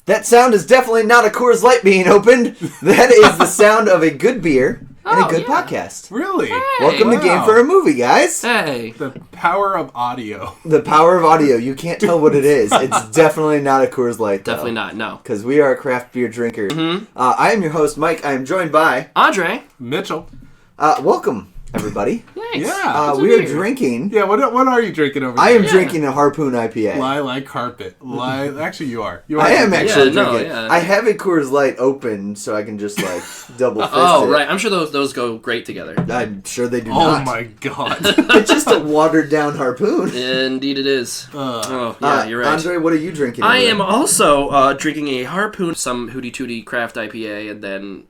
That sound is definitely not a Coors Light being opened. That is the sound of a good beer and a good podcast. Really? Hey. Welcome to Game for a Movie, guys. Hey. The power of audio. The power of audio. You can't tell what it is. It's definitely not a Coors Light, though. Definitely not, no. Because we are craft beer drinkers. Mm-hmm. I am your host, Mike. I am joined by... Andre. Mitchell. Welcome, everybody. Thanks. Yeah. We are drinking... Yeah, what are you drinking over there? I am drinking a Harpoon IPA. Lie like carpet. Actually, you are. I am actually Yeah, no, drinking. yeah. I have a Coors Light open, so I can just double fist it. Oh, right. I'm sure those go great together. I'm sure they do Oh not. my god. It's just a watered down Harpoon. Indeed it is. You're right. Andre, what are you drinking? I over am there? also drinking a Harpoon, some Hootie Tootie craft IPA, and then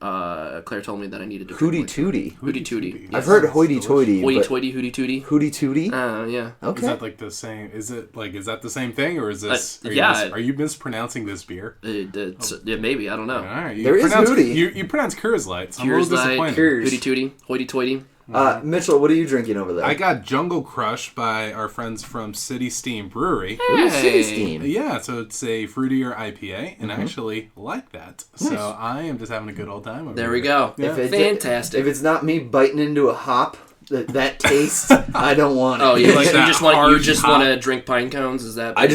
Claire told me that I needed to drink Hootie Tootie. Hootie Tootie. I've heard hoity toity. Hoity Toity, Hootie Tootie. Hootie Tootie? Yeah. Okay. Is that like the same? Is that the same thing, or is this? yeah. Are you mispronouncing this beer? Yeah, maybe. I don't know. All right. There is Hootie. You pronounce Coors Light. So I'm a Coors little Light, disappointed. Hootie Tootie, Hoity Toity. Mitchell, what are you drinking over there? I got Jungle Crush by our friends from City Steam Brewery. Ooh, City Steam. Yeah, so it's a fruitier IPA, and I actually like that. So I am just having a good old time over There we go. Yeah. Fantastic. If it's not me biting into a hop, that taste, I don't want it. Oh, you Like that just hard want to drink pine cones? Is that? I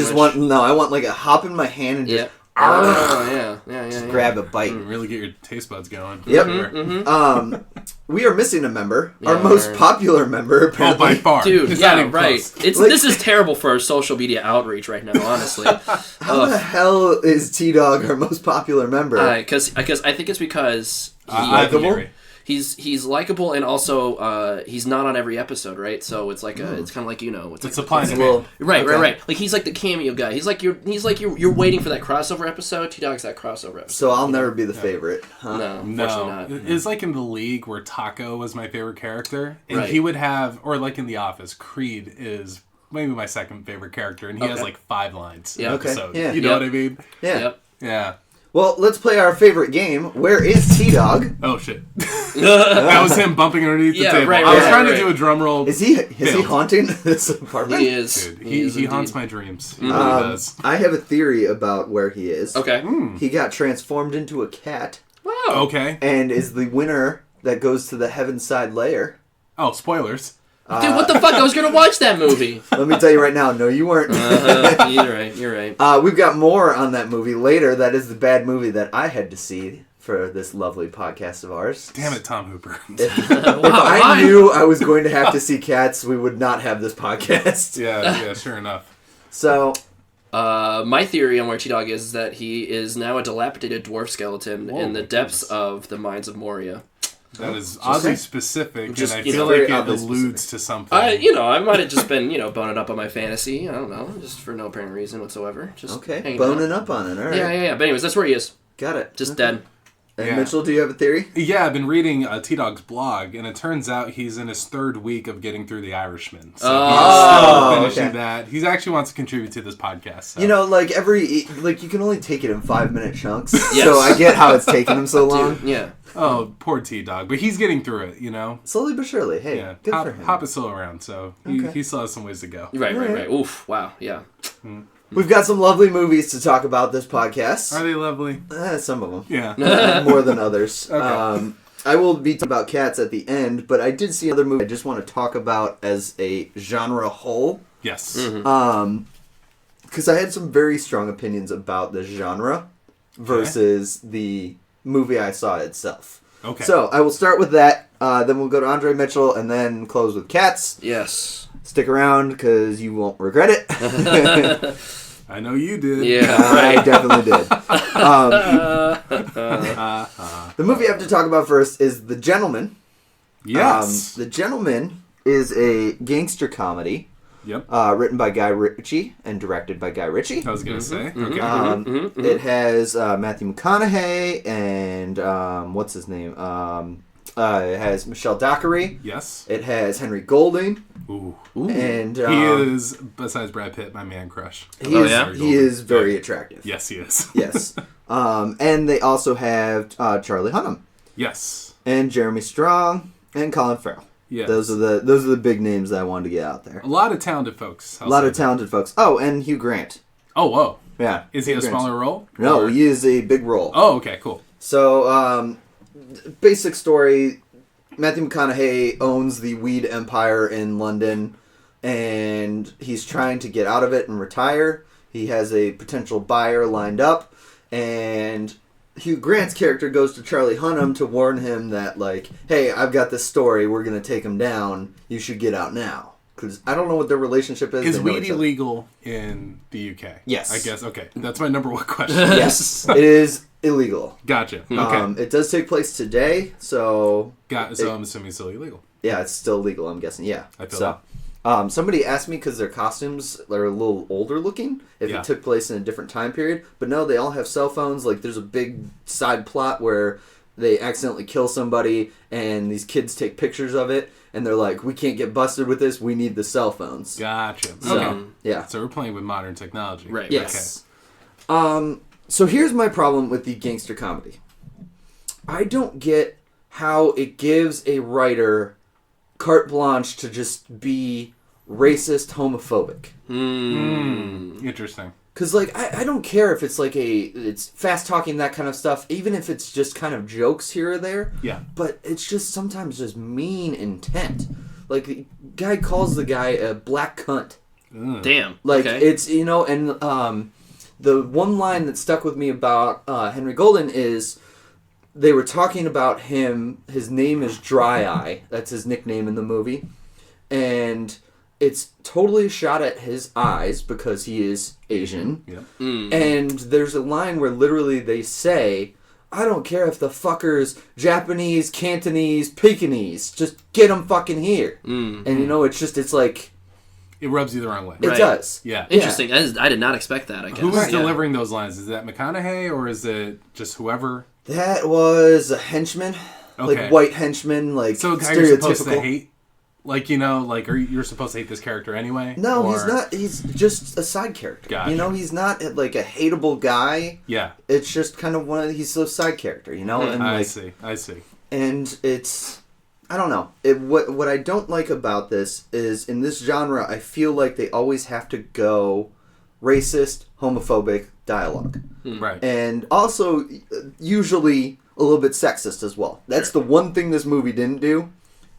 want like a hop in my hand and just Oh, yeah. grab a bite. Really get your taste buds going. Yep. Mm-hmm. We are missing a member. Yeah, our most we're- popular member, Oh, apparently. by far. Dude, It's not yeah, even right. close. This is terrible for our social media outreach right now, honestly. How the hell is T-Dog our most popular member? Because I think it's because I have a Likeable? theory. he's likable, and also he's not on every episode, right? So it's like it's kind of like it's like supply and Well, demand. right. Like he's like the cameo guy. He's like you're waiting for that crossover episode. T-Dog's that crossover episode. So I'll never be the favorite, huh? No, unfortunately No, not. it's like in the League where Taco was my favorite character, and Right. he would have, or like in The Office, Creed is maybe my second favorite character, and he has like 5 lines Yeah. an Okay. episode. Yeah. You know what I mean? Yeah. Yep. Yeah. Well, let's play our favorite game. Where is T-Dog? Oh shit! That was him bumping underneath the Yeah, table. right, I was right, trying right. to do a drum roll. Is he Failed. haunting this apartment? He is. Dude, is he haunts indeed. my dreams. He really does. I have a theory about where he is. Okay. He got transformed into a cat Wow. Okay. and is the winner that goes to the Heavenside Lair. Oh, spoilers. Dude, what the fuck? I was gonna watch that movie. Let me tell you right now, no, you weren't. You're right. We've got more on that movie later. That is the bad movie that I had to see for this lovely podcast of ours. Damn it, Tom Hooper. If I why? knew I was going to have to see cats, we would not have this podcast. yeah, sure enough. So, My theory on where T-Dog is that he is now a dilapidated dwarf skeleton in the depths of the mines of Moria. That is oddly specific, Just, and I you feel know, like it very oddly alludes to something. I might have just been, boning up on my fantasy. I don't know, just for no apparent reason whatsoever. Just okay, hanging boning out. up on it. All right. Yeah. But anyways, that's where he is. Got it. Just Okay. dead. And Yeah. Mitchell, do you have a theory? Yeah, I've been reading T-Dog's blog, and it turns out he's in his 3rd week of getting through The Irishman. So he's still finishing okay. that. He actually wants to contribute to this podcast. So. You know, like you can only take it in 5-minute chunks. Yes. So I get how it's taking him so long. Dude, yeah. Oh, poor T-Dog. But he's getting through it, you know? Slowly but surely. Hey, Yeah. good Hop, for him. Hop is still around, so he still has some ways to go. Right. Oof. Wow. Yeah. We've got some lovely movies to talk about this podcast. Are they lovely? Some of them. Yeah. More than others. Okay. I will be talking about cats at the end, but I did see another movie I just want to talk about as a genre whole. Yes. Because I had some very strong opinions about the genre versus the movie I saw itself. Okay. So I will start with that, then we'll go to Andre Mitchell, and then close with cats. Yes. Stick around, because you won't regret it. I know you did. Yeah. I definitely did. The movie I have to talk about first is The Gentleman. Yes. The Gentleman is a gangster comedy Yep. written by Guy Ritchie and directed by Guy Ritchie. I was going to say. Okay. It has Matthew McConaughey and what's his name? It has Michelle Dockery. Yes. It has Henry Golding. Ooh. And He is, besides Brad Pitt, my man crush. he is very attractive. Yes, he is. Yes. And they also have Charlie Hunnam Yes. and Jeremy Strong and Colin Farrell. Yes. Those are the big names that I wanted to get out there. A lot of talented folks. A lot of talented folks. Oh, and Hugh Grant Oh, whoa. Yeah. Is he a smaller role? No, Or- he is a big role. Oh, okay, cool. So, basic story, Matthew McConaughey owns the weed empire in London, and he's trying to get out of it and retire. He has a potential buyer lined up, and Hugh Grant's character goes to Charlie Hunnam to warn him that, like, hey, I've got this story, we're going to take him down, you should get out now. Because I don't know what their relationship is. Is They know weed each other. illegal in the UK? Yes. I guess, okay. That's my number one question. Yes, it is illegal. Gotcha. Okay. It does take place today, so So I'm assuming it's still illegal. yeah, it's still legal. I'm guessing. Yeah. I feel so. Somebody asked me because their costumes are a little older looking if Yeah. it took place in a different time period, but no, they all have cell phones. Like there's a big side plot where they accidentally kill somebody, and these kids take pictures of it, and they're like, "We can't get busted with this. We need the cell phones." Gotcha. So, Okay. yeah. So we're playing with modern technology. Right. Yes. So here's my problem with the gangster comedy. I don't get how it gives a writer carte blanche to just be racist, homophobic. Interesting. Because, like, I don't care if it's like it's fast talking, that kind of stuff, even if it's just kind of jokes here or there. Yeah. But it's just sometimes just mean intent. Like, the guy calls the guy a black cunt. Damn. Like, okay. it's, you know, and the one line that stuck with me about Henry Golden is they were talking about him, his name is Dry Eye, that's his nickname in the movie, and it's totally shot at his eyes because he is Asian, Yep. and there's a line where literally they say, I don't care if the fucker's Japanese, Cantonese, Pekingese, just get him fucking here. And you know, it's like... It rubs you the wrong way. It does. Yeah. Interesting. I did not expect that, I guess. Who was Yeah. delivering those lines? Is that McConaughey or is it just whoever? That was a henchman, Okay. like white henchman, like So a guy you're supposed to stereotypical. hate? Like, you know, like, you're supposed to hate this character anyway? No, Or- he's not. He's just a side character. Gotcha. You know, he's not like a hateable guy. Yeah. It's just kind of he's a side character. You know, and I like, see. and it's, I don't know. What I don't like about this is in this genre, I feel like they always have to go racist, homophobic dialogue, Right. and also usually a little bit sexist as well. That's the one thing this movie didn't do.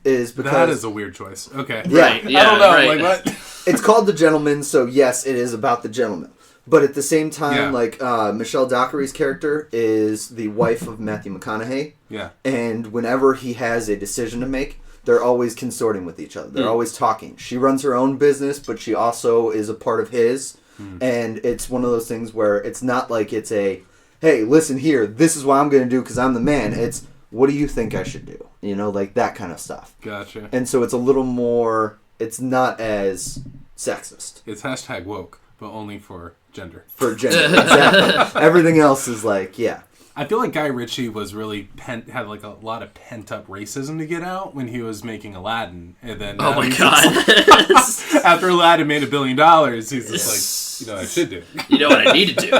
Is because That is a weird choice. Okay. Yeah. Right. Yeah, I don't know. right. Like, what? it's called The Gentleman, so yes, it is about the gentleman. But at the same time, Yeah. like Michelle Dockery's character is the wife of Matthew McConaughey, Yeah. and whenever he has a decision to make, they're always consorting with each other. They're always talking. She runs her own business, but she also is a part of his. And it's one of those things where it's not like it's a, hey, listen here, this is what I'm going to do because I'm the man. It's, what do you think I should do? You know, like that kind of stuff. Gotcha. And so it's a little more, it's not as sexist. It's hashtag woke, but only for gender. For gender, exactly. Everything else is like, yeah. I feel like Guy Ritchie was really had like a lot of pent up racism to get out when he was making Aladdin, and then Oh my he's god. just like- after Aladdin made $1 billion, he's just like, you know, what I should do. You know what I need to do.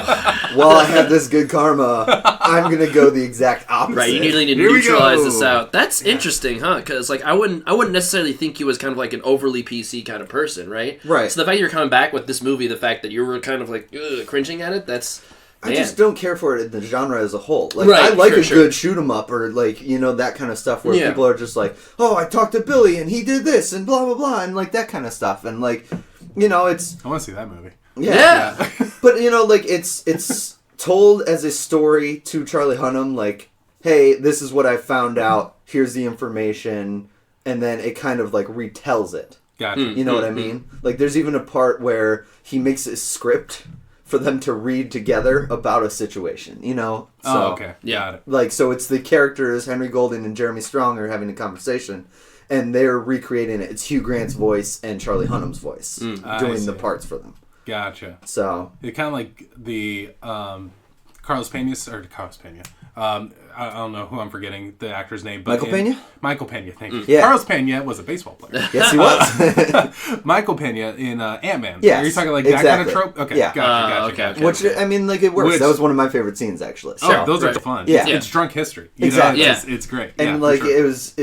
While I have this good karma, I'm gonna go the exact opposite. Right, you need to Here we neutralize go. this out. That's interesting, huh? Because like I wouldn't necessarily think he was kind of like an overly PC kind of person, right? Right. So the fact you're coming back with this movie, the fact that you were kind of like cringing at it, that's I just don't care for it in the genre as a whole. Like Right, I like sure, a sure. good shoot 'em up or like, you know, that kind of stuff where Yeah. people are just like, oh, I talked to Billy and he did this and blah blah blah and like that kind of stuff and like, you know, it's I want to see that movie. Yeah. But you know, like it's told as a story to Charlie Hunnam, like, hey, this is what I found out. Here's the information, and then it kind of like retells it. Gotcha. You know what I mean? Like, there's even a part where he makes a script for them to read together about a situation. You know? So, Oh, okay. Yeah. Got it. Like, so it's the characters Henry Golden and Jeremy Strong are having a conversation. And they're recreating it. It's Hugh Grant's voice and Charlie Hunnam's voice I doing see. the parts for them. Gotcha. So It kind of like the Carlos Pena. I don't know who I'm forgetting the actor's name, but Michael Pena? Michael Pena, thank you. Yeah. Carlos Pena was a baseball player. yes, he was. Michael Pena in Ant-Man. Yes, Are you talking like that kind of exactly. trope? Okay, Yeah. gotcha. Okay. Which I mean, like it works. Which- That was one of my favorite scenes, actually. So. Oh, those are Right. fun. Yeah. It's drunk history. You Exactly. know, it's great. And Yeah, for like sure. it's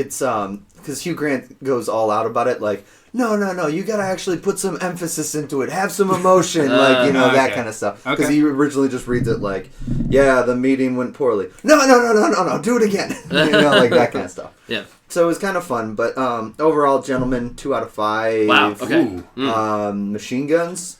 because Hugh Grant goes all out about it. Like, no, you gotta actually put some emphasis into it, have some emotion, that kind of stuff. Because he originally just reads it like, yeah, the meeting went poorly. No, do it again. Like that kind of stuff. Yeah. So it was kind of fun, but overall, gentlemen, 2 out of 5. Wow. Okay. Machine Guns.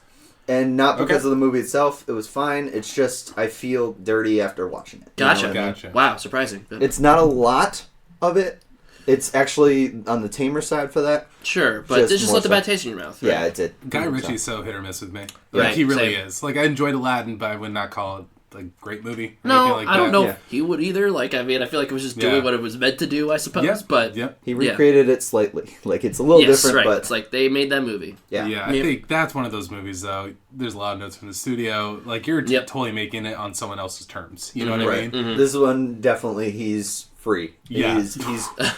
And not because of the movie itself. It was fine. It's just, I feel dirty after watching it. Gotcha. Wow, surprising. Good. It's not a lot of it. It's actually on the tamer side for that. Sure, but it just left a bad taste in your mouth. Right? Yeah, it did. Guy Ritchie's so hit or miss with me. Right, he really is. Like, I enjoyed Aladdin, but I would not call it a great movie. No, like I don't know Yeah. if he would either. Like, I mean, I feel like it was just doing what it was meant to do, I suppose. Yep. But He recreated it slightly. Like, it's a little different, right. but... It's like they made that movie. Yeah, I think that's one of those movies, though. There's a lot of notes from the studio. Like, you're totally making it on someone else's terms. You know what I mean? Mm-hmm. This one, definitely, he's free. Yeah. He's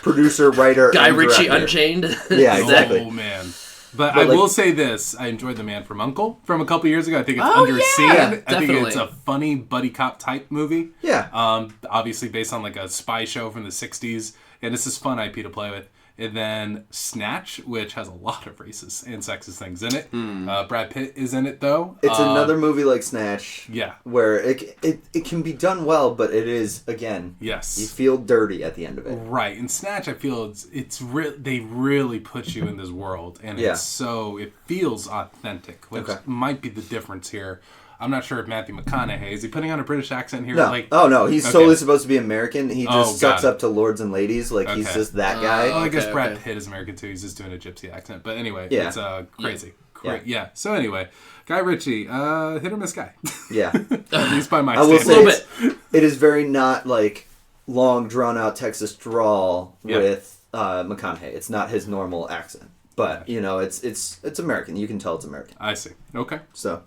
producer, writer, Guy and Ritchie director. Unchained. Yeah, exactly. Oh, man. But I will say this. I enjoyed The Man from U.N.C.L.E. from a couple years ago. I think it's underseen. Yeah, I think it's a funny buddy cop type movie. Yeah. Obviously based on like a spy show from the 60s. And this is fun IP to play with. And then Snatch, which has a lot of racist and sexist things in it. Brad Pitt is in it, though. It's another movie like Snatch. Yeah. Where it can be done well, but it is, again... Yes. You feel dirty at the end of it. Right. In Snatch, I feel they really put you in this world. And it feels authentic, which might be the difference here. I'm not sure if Matthew McConaughey, is he putting on a British accent here? No. No. He's solely supposed to be American. He just sucks up to lords and ladies. Like, he's just that guy. I guess Brad Pitt is American, too. He's just doing a gypsy accent. But anyway, it's crazy. Yeah. So anyway, Guy Ritchie, hit or miss guy. Yeah. At least by my I will standards. say it is very not, like, long, drawn-out Texas drawl with McConaughey. It's not his normal accent. But, it's American. You can tell it's American. I see. Okay. So...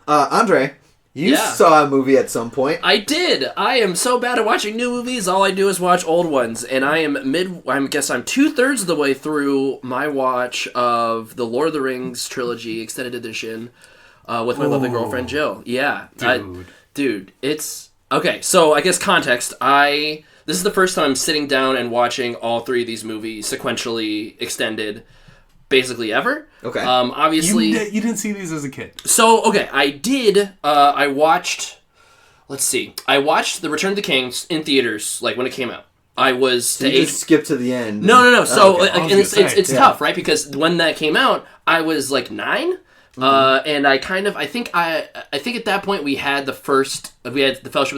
Andre, you saw a movie at some point. I did. I am so bad at watching new movies. All I do is watch old ones, and I'm 2/3 of the way through my watch of the Lord of the Rings trilogy extended edition with my lovely girlfriend Jill. Yeah, dude, it's okay. So I guess context. This is the first time I'm sitting down and watching all 3 of these movies sequentially extended. Basically ever. Okay. Obviously... You didn't see these as a kid. So, okay, I did. I watched... Let's see. I watched The Return of the King in theaters, like, when it came out. I was... So you just skip to the end. No. So, it's Yeah. tough, right? Because when that came out, I was, like, 9. And I think at that point we had the Fellowship of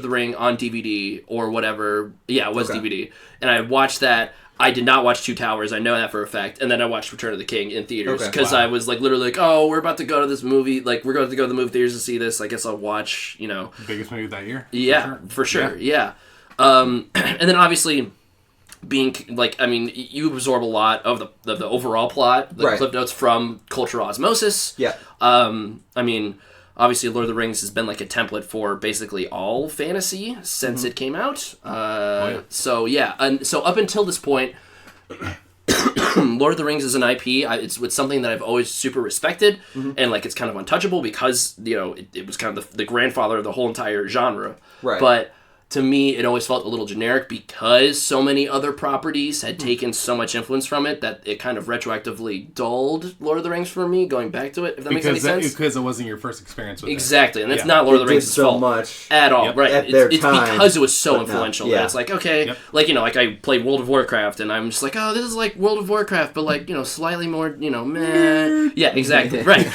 the Ring on DVD or whatever. Yeah, it was DVD. And I watched that. I did not watch Two Towers. I know that for a fact. And then I watched Return of the King in theaters because I was like literally like, oh, we're about to go to this movie. Like we're going to go to the movie theaters to see this. I guess I'll watch. Biggest movie of that year. Yeah, for sure. Yeah. And then obviously being like, I mean, you absorb a lot of the overall plot, the clip notes from cultural osmosis. Yeah. I mean. Obviously, Lord of the Rings has been like a template for basically all fantasy since it came out. So yeah, and so up until this point, Lord of the Rings is an IP. It's something that I've always super respected, and like it's kind of untouchable because it was kind of the grandfather of the whole entire genre. Right. But to me, it always felt a little generic because so many other properties had taken so much influence from it that it kind of retroactively dulled Lord of the Rings for me, going back to it, if that makes any sense. Because it wasn't your first experience with it. Exactly, and that's not Lord of the Rings' fault much at all. Right? At their it's time, because it was so influential that it's like, okay, Yep. like I played World of Warcraft, and I'm just like, oh, this is like World of Warcraft, but like, slightly more, meh. Yeah, exactly, right.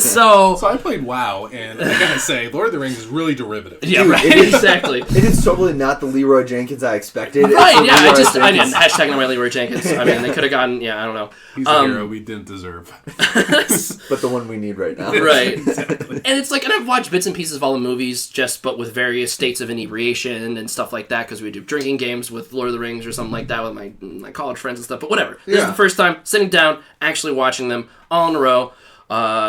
So I played WoW, and I gotta say, Lord of the Rings is really derivative. Yeah, right, exactly. It is totally not the Leroy Jenkins I expected. Right, yeah, I didn't hashtag my Leroy Jenkins. I mean, they could have gone, I don't know. He's a hero we didn't deserve. But the one we need right now. Right. Exactly. And it's like, and I've watched bits and pieces of all the movies, but with various states of inebriation and stuff like that, because we do drinking games with Lord of the Rings or something like that with my college friends and stuff, but whatever. This is the first time sitting down, actually watching them all in a row.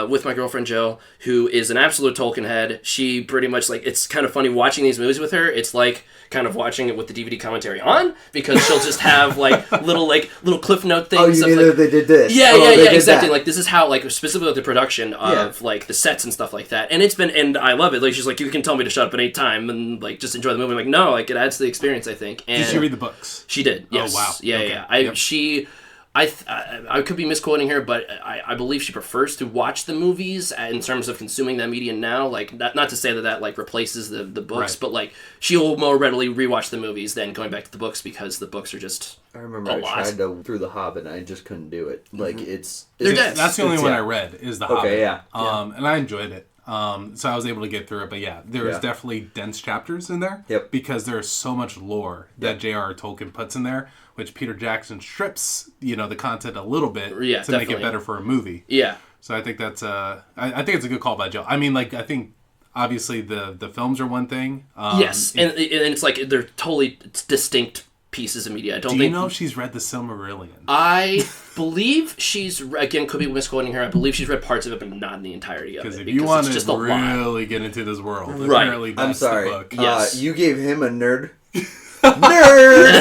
With my girlfriend Jill, who is an absolute Tolkien head. She pretty much it's kind of funny watching these movies with her. It's like kind of watching it with the DVD commentary on, because she'll just have little cliff note things. Oh, you knew that they did this. Yeah, exactly. That. Like this is how specifically with the production of like the sets and stuff like that. And and I love it. Like she's like, you can tell me to shut up at any time and like just enjoy the movie. I'm like, no, like it adds to the experience, I think. And did she read the books? She did. Yes. Oh wow. Yeah, okay. yeah. She I could be misquoting her, but I believe she prefers to watch the movies in terms of consuming that media now. Like, not to say that like replaces the books, but like she will more readily rewatch the movies than going back to the books because the books are just. I remember I tried to through The Hobbit and I just couldn't do it. Like that's the only one I read is The Hobbit. Okay, yeah. And I enjoyed it. So I was able to get through it, but there was definitely dense chapters in there. Yep. Because there's so much lore that J.R.R. Tolkien puts in there, which Peter Jackson strips, the content a little bit to make it better for a movie. Yeah. So I think that's I think it's a good call by Joe. I mean, like, I think obviously the films are one thing. Yes, and it's like they're totally distinct pieces of media. Do you know if she's read The Silmarillion? I believe she's, again, could be misquoting her, I believe she's read parts of it, but not in the entirety of it. Because if you want to really get into this world, apparently that's the book. Yes. You gave him a nerd. Nerd!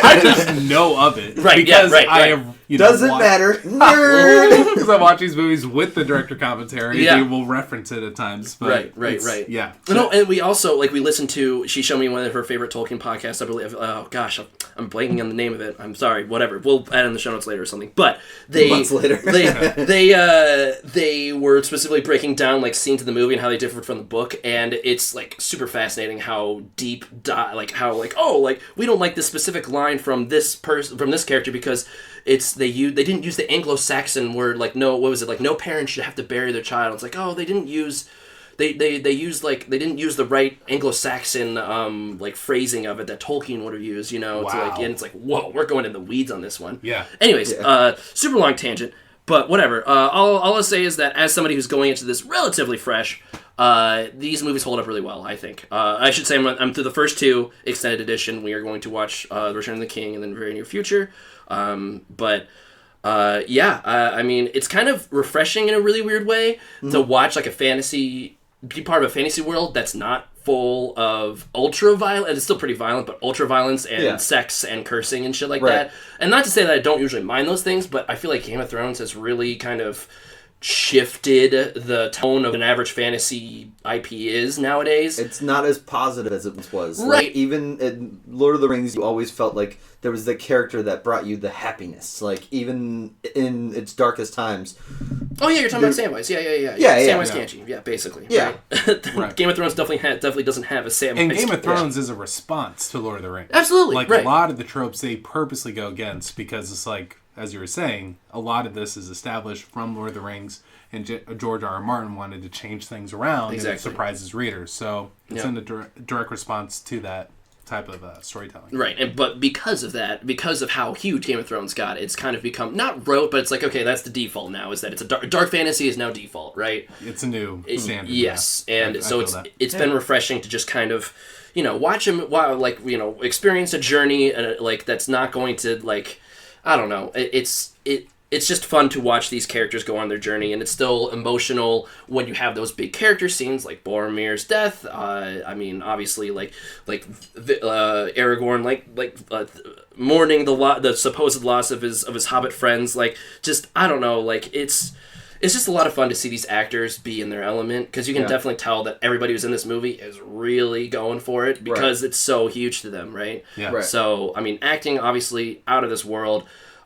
I just know of it. Right, because I have, doesn't matter. Nerd! Because I watch these movies with the director commentary. They will reference it at times. But right. Yeah. No, and we also, like, we listened to, she showed me one of her favorite Tolkien podcasts, I believe. Oh, gosh, I'm blanking on the name of it. I'm sorry, whatever. We'll add in the show notes later or something. But months later. they were specifically breaking down, like, scenes of the movie and how they differed from the book, and it's, like, super fascinating how deep, we don't like this specific line from this character because they didn't use the Anglo-Saxon word, like, no parent should have to bury their child. It's like, oh, they didn't use they didn't use the right Anglo-Saxon like phrasing of it that Tolkien would have used, Wow. And it's like, whoa, we're going in the weeds on this one. Yeah. Anyways, super long tangent, but whatever. All I'll say is that as somebody who's going into this relatively fresh, these movies hold up really well, I think. I should say I'm through the first two extended edition. We are going to watch The Return of the King in the very near future. I mean, it's kind of refreshing in a really weird way to watch like be part of a fantasy world that's not full of ultra violent. It's still pretty violent, but ultra violence and sex and cursing and shit like that. And not to say that I don't usually mind those things, but I feel like Game of Thrones has really kind of shifted the tone of an average fantasy IP is nowadays. It's not as positive as it was. Right. Like, even in Lord of the Rings, you always felt like there was the character that brought you the happiness. Like, even in its darkest times. Oh, yeah, you're talking about Samwise. Yeah. Samwise Gamgee. Yeah, basically. Yeah. Right? Game of Thrones definitely doesn't have a Samwise. And Game of Thrones is a response to Lord of the Rings. Absolutely. Like, a lot of the tropes they purposely go against because it's like, as you were saying, a lot of this is established from Lord of the Rings, and George R.R. Martin wanted to change things around and it surprises readers. So it's in a direct response to that type of storytelling. Right, but because of that, because of how huge Game of Thrones got, it's kind of become, not rote, but it's like, okay, that's the default now, is that it's a dark fantasy is now default, right? It's a new standard. Yes, and it's been refreshing to just kind of, watch him, experience a journey, like, that's not going to, like, I don't know. It's just fun to watch these characters go on their journey, and it's still emotional when you have those big character scenes like Boromir's death. I mean, obviously, like Aragorn, mourning the supposed loss of his Hobbit friends. Like, just I don't know. Like, it's just a lot of fun to see these actors be in their element because you can definitely tell that everybody who's in this movie is really going for it because it's so huge to them, right? Yeah. Right. So, I mean, acting obviously out of this world.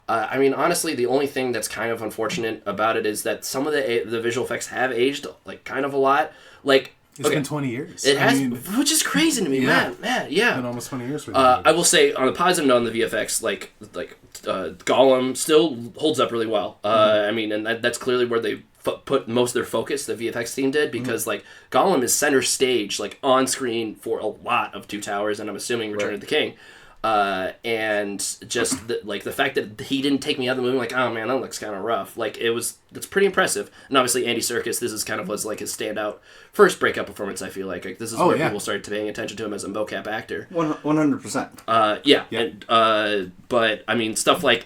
I mean, honestly, the only thing that's kind of unfortunate about it is that some of the visual effects have aged like kind of a lot. Like, it's been 20 years. It has, which is crazy to me, man. Yeah, it's been almost 20 years. I will say, on the positive note, on the VFX, Gollum still holds up really well. I mean, and that's clearly where they put most of their focus. The VFX team did because Gollum is center stage, like on screen for a lot of Two Towers, and I'm assuming Return of the King. And just the fact that he didn't take me out of the movie, like, oh man, that looks kind of rough. Like, that's pretty impressive. And obviously Andy Serkis, this is kind of was like his standout first breakout performance. I feel like this is where people started paying attention to him as a mocap actor. 100%. Yeah. And, but I mean, stuff like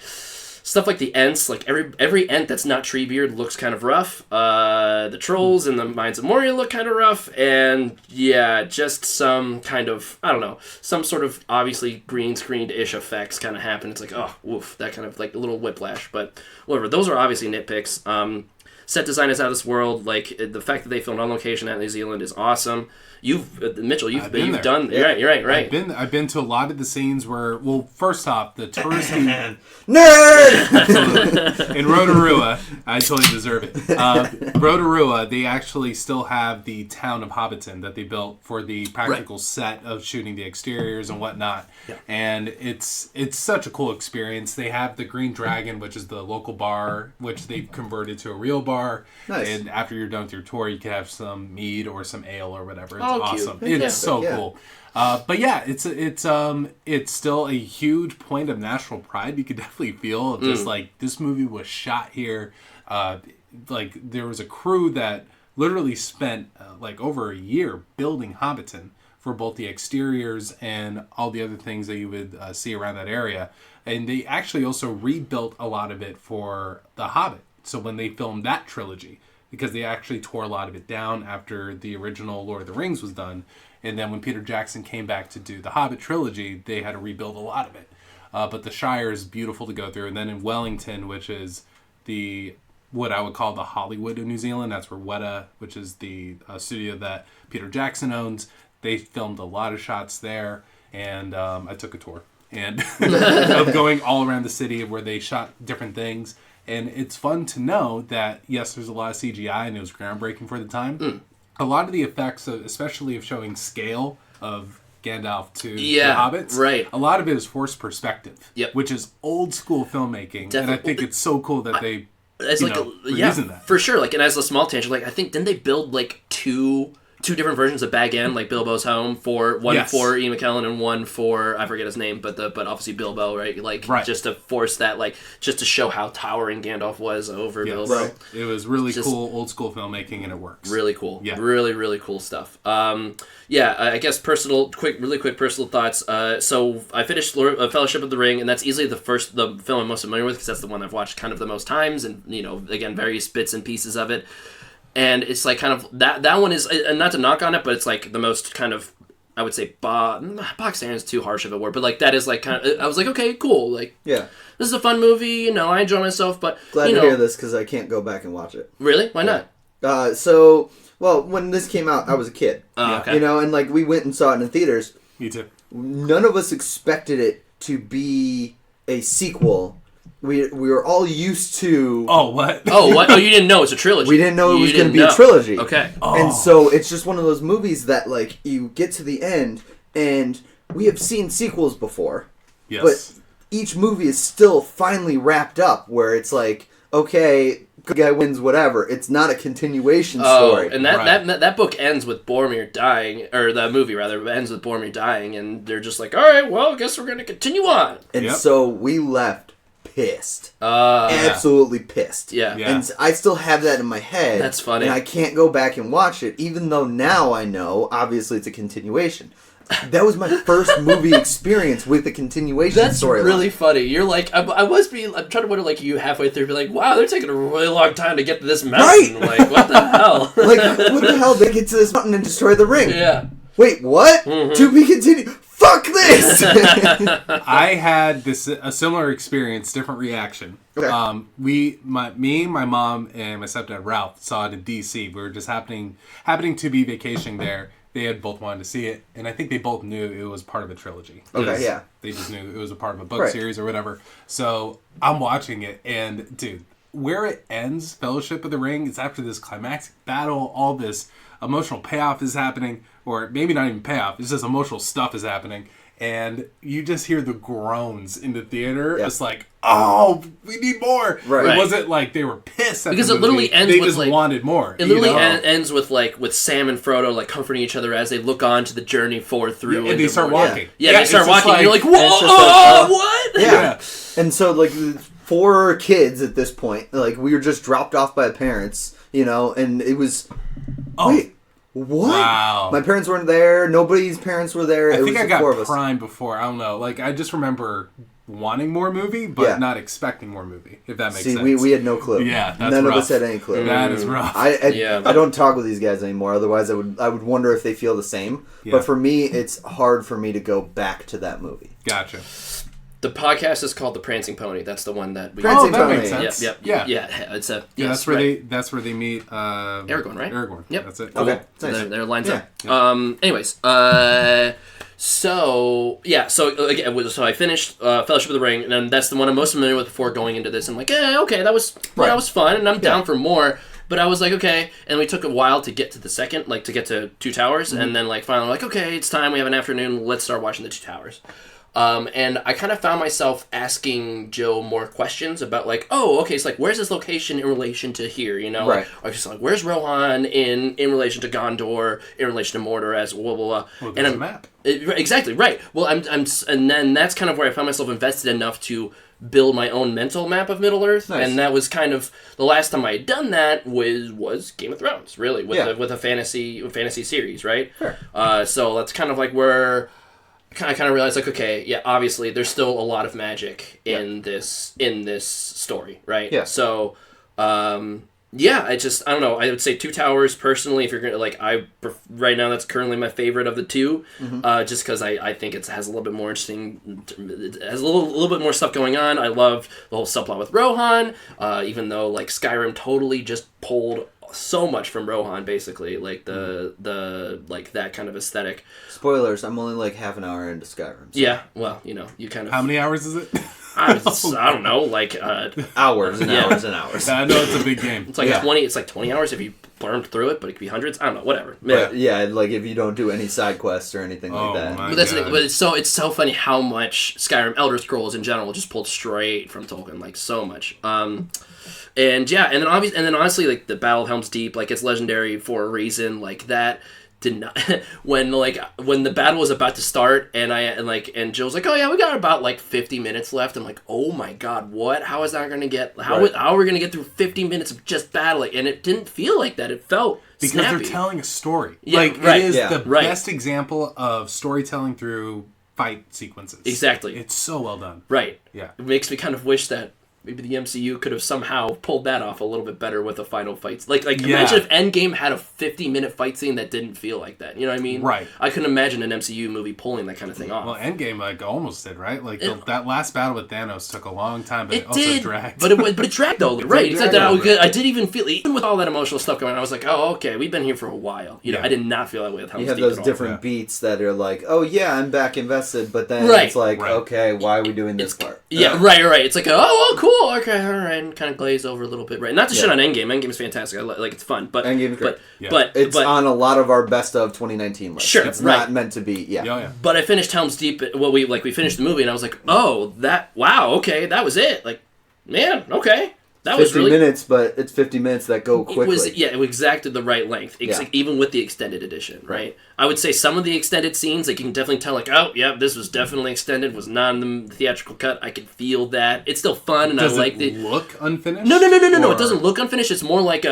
the Ents, like every Ent that's not Treebeard looks kind of rough. The trolls in the Mines of Moria look kind of rough, and just some kind of, I don't know, some sort of obviously green screened-ish effects kind of happen. It's like, oh, woof, that kind of like a little whiplash, but whatever. Those are obviously nitpicks. set design is out of this world. Like the fact that they filmed on location at New Zealand is awesome. Mitchell, you've done. Yeah. You're right. I've been to a lot of the scenes where, well, first off, the touristy nerd in Rotorua, I totally deserve it. Rotorua, they actually still have the town of Hobbiton that they built for the practical set of shooting the exteriors and whatnot, and it's such a cool experience. They have the Green Dragon, which is the local bar, which they've converted to a real bar. Nice. And after you're done with your tour, you can have some mead or some ale or whatever. It's Oh, awesome. cute. It's so cool. But yeah, it's still a huge point of national pride. You could definitely feel just like this movie was shot here. Like there was a crew that literally spent like over a year building Hobbiton for both the exteriors and all the other things that you would see around that area. And they actually also rebuilt a lot of it for The Hobbit. So when they filmed that trilogy, because they actually tore a lot of it down after the original Lord of the Rings was done. And then when Peter Jackson came back to do the Hobbit trilogy, they had to rebuild a lot of it. But the Shire is beautiful to go through. And then in Wellington, which is what I would call the Hollywood of New Zealand, that's where Weta, which is the studio that Peter Jackson owns, they filmed a lot of shots there. And I took a tour and of going all around the city where they shot different things. And it's fun to know that, yes, there's a lot of CGI, and it was groundbreaking for the time. A lot of the effects, especially of showing scale of Gandalf to the hobbits, right. a lot of it is forced perspective, yep. which is old school filmmaking. Definitely. And I think it's so cool that they using that. For sure. Like, and as a small tangent, like I think, didn't they build like two different versions of Bag End, like Bilbo's home, for Ian McKellen and one for, I forget his name, but obviously Bilbo, right? Like, just to force that, like, just to show how towering Gandalf was over Bilbo. Right. It was really cool, old school filmmaking, and it works. Really cool. Yeah. Really, really cool stuff. I guess really quick personal thoughts. So I finished Fellowship of the Ring, and that's easily the film I'm most familiar with, because that's the one I've watched kind of the most times, and, again, various bits and pieces of it. And it's like kind of that one is, not to knock on it, but it's like the most kind of, I would say, box standard is too harsh of a word, but like that is like kind of, I was like, okay, cool, like this is a fun movie, I enjoy myself, but glad to hear this because I can't go back and watch it. Really? Why not? Well, when this came out, I was a kid. Okay. And like we went and saw it in the theaters. Me too. None of us expected it to be a sequel. We were all used to... Oh, what? Oh, you didn't know it's a trilogy. We didn't know it was going to be a trilogy. Okay. Oh. And so it's just one of those movies that, like, you get to the end, and we have seen sequels before. Yes. But each movie is still finally wrapped up, where it's like, okay, good guy wins whatever. It's not a continuation story. And that book ends with Boromir dying, or the movie, rather, ends with Boromir dying, and they're just like, all right, well, I guess we're going to continue on. And so we left pissed. Absolutely pissed. Yeah. And I still have that in my head. That's funny. And I can't go back and watch it, even though now I know, obviously, it's a continuation. That was my first movie experience with a continuation story. That's really funny. You're like, I'm trying to wonder, like, you halfway through, be like, wow, they're taking a really long time to get to this mountain. Right! Like, what the hell? Like, what the hell? They get to this mountain and destroy the ring. Yeah. Wait, what? Mm-hmm. To be continued. Fuck this! I had a similar experience, different reaction. Okay. Me, my mom, and my stepdad Ralph saw it in D.C. We were just happening to be vacationing there. They had both wanted to see it, and I think they both knew it was part of a trilogy. Okay, yeah. They just knew it was a part of a book series or whatever. So I'm watching it, and dude, where it ends, Fellowship of the Ring, is after this climactic battle, all this emotional payoff is happening, or maybe not even payoff, it's just emotional stuff is happening, and you just hear the groans in the theater. It's like, oh, we need more. Right. It wasn't like they were pissed at because the movie. It literally ends they with just like, wanted more. It literally ends with Sam and Frodo like comforting each other as they look on to the journey forward through. And they start walking. Yeah, they start walking. Like, and you're like, whoa, what? Yeah. And so like 4 kids at this point, like we were just dropped off by parents, and it was wait. What? Wow. My parents weren't there. Nobody's parents were there. I think I got Prime before. I don't know. Like, I just remember wanting more movie, but not expecting more movie, if that makes sense. See, we had no clue. Yeah, that's None rough. of us had any clue. That is rough. I don't talk with these guys anymore. Otherwise, I would wonder if they feel the same. Yeah. But for me, it's hard for me to go back to that movie. Gotcha. The podcast is called The Prancing Pony. That's the one that we... Prancing that Pony. makes sense. Yeah. It's a... Yeah, yes, that's where they meet Aragorn, right? Aragorn. Yep. That's it. Okay. They're lines up. Yeah. Anyways, so again, so I finished Fellowship of the Ring, and then that's the one I'm most familiar with before going into this. I'm like, okay, that was fun, and I'm down for more. But I was like, okay, and we took a while to get to the second, like to get to Two Towers, and then like finally like, okay, it's time. We have an afternoon. Let's start watching the Two Towers. And I kind of found myself asking Joe more questions about like, oh, okay, so like, where's this location in relation to here, you know? Right. Or just like, where's Rohan in relation to Gondor, in relation to Mordor, as blah, blah, blah. Well, there's a map. Exactly, right. Well, and then that's kind of where I found myself invested enough to build my own mental map of Middle-earth. Nice. And that was kind of, the last time I had done that was Game of Thrones, really, with a fantasy series, right? Sure. So that's kind of like where... I kind of realized, like, okay, yeah, obviously there's still a lot of magic in this story, right? Yeah. So, I don't know. I would say Two Towers personally. If you're gonna like, right now that's currently my favorite of the two, just because I think it has a little bit more interesting, it has a little bit more stuff going on. I love the whole subplot with Rohan, even though like Skyrim totally just pulled so much from Rohan, basically, like the like that kind of aesthetic. Spoilers, I'm only like half an hour into Skyrim. So. Yeah, well, you kind of... How many hours is it? I don't know, like... hours and hours and hours. I know it's a big game. It's like 20. It's like 20 hours if you burned through it, but it could be hundreds. I don't know, whatever. But yeah, like if you don't do any side quests or anything like that. But that's the thing, but it's so funny how much Skyrim, Elder Scrolls in general, just pulled straight from Tolkien, like so much. And then honestly, like the Battle of Helm's Deep, like it's legendary for a reason. Like that did not when the battle was about to start, and Jill's like, oh yeah, we got about like 50 minutes left. I'm like, oh my god, what? How is that gonna get? How are we gonna get through 50 minutes of just battling? And it didn't feel like that. It felt because snappy. they're telling a story. Yeah, like right. it is Yeah. the best example of storytelling through fight sequences. Exactly. It's so well done. Right. Yeah. It makes me kind of wish that maybe the MCU could have somehow pulled that off a little bit better with the final fights. Imagine if Endgame had a 50-minute fight scene that didn't feel like that. You know what I mean? Right. I couldn't imagine an MCU movie pulling that kind of thing off. Well, Endgame like almost did, right? Like that last battle with Thanos took a long time, but it also did, dragged. But it dragged though, right? It's like that. I did even feel, even with all that emotional stuff going on, I was like, oh, okay, we've been here for a while. You know, I did not feel that way with Helm's Deep. You have those different beats that are like, oh yeah, I'm back invested, but then it's like, okay, why are we doing this part? Yeah, right. It's like, oh, cool, okay, all right. And kind of glaze over a little bit, right? Not to shit on Endgame. Endgame's fantastic. I like it's fun, but Endgame's great. But it's on a lot of our best of 2019 lists. Sure, it's not meant to be. Yeah. But I finished Helm's Deep. Well, we finished the movie, and I was like, oh, okay, that was it. Like, man, okay. That was 50 minutes, but it's 50 minutes that go quickly. It exacted the right length, like, even with the extended edition, right? I would say some of the extended scenes, like you can definitely tell, like, oh, yeah, this was definitely extended, was not in the theatrical cut. I could feel that. It's still fun, and I liked it. Does it look unfinished? No. It doesn't look unfinished. It's more like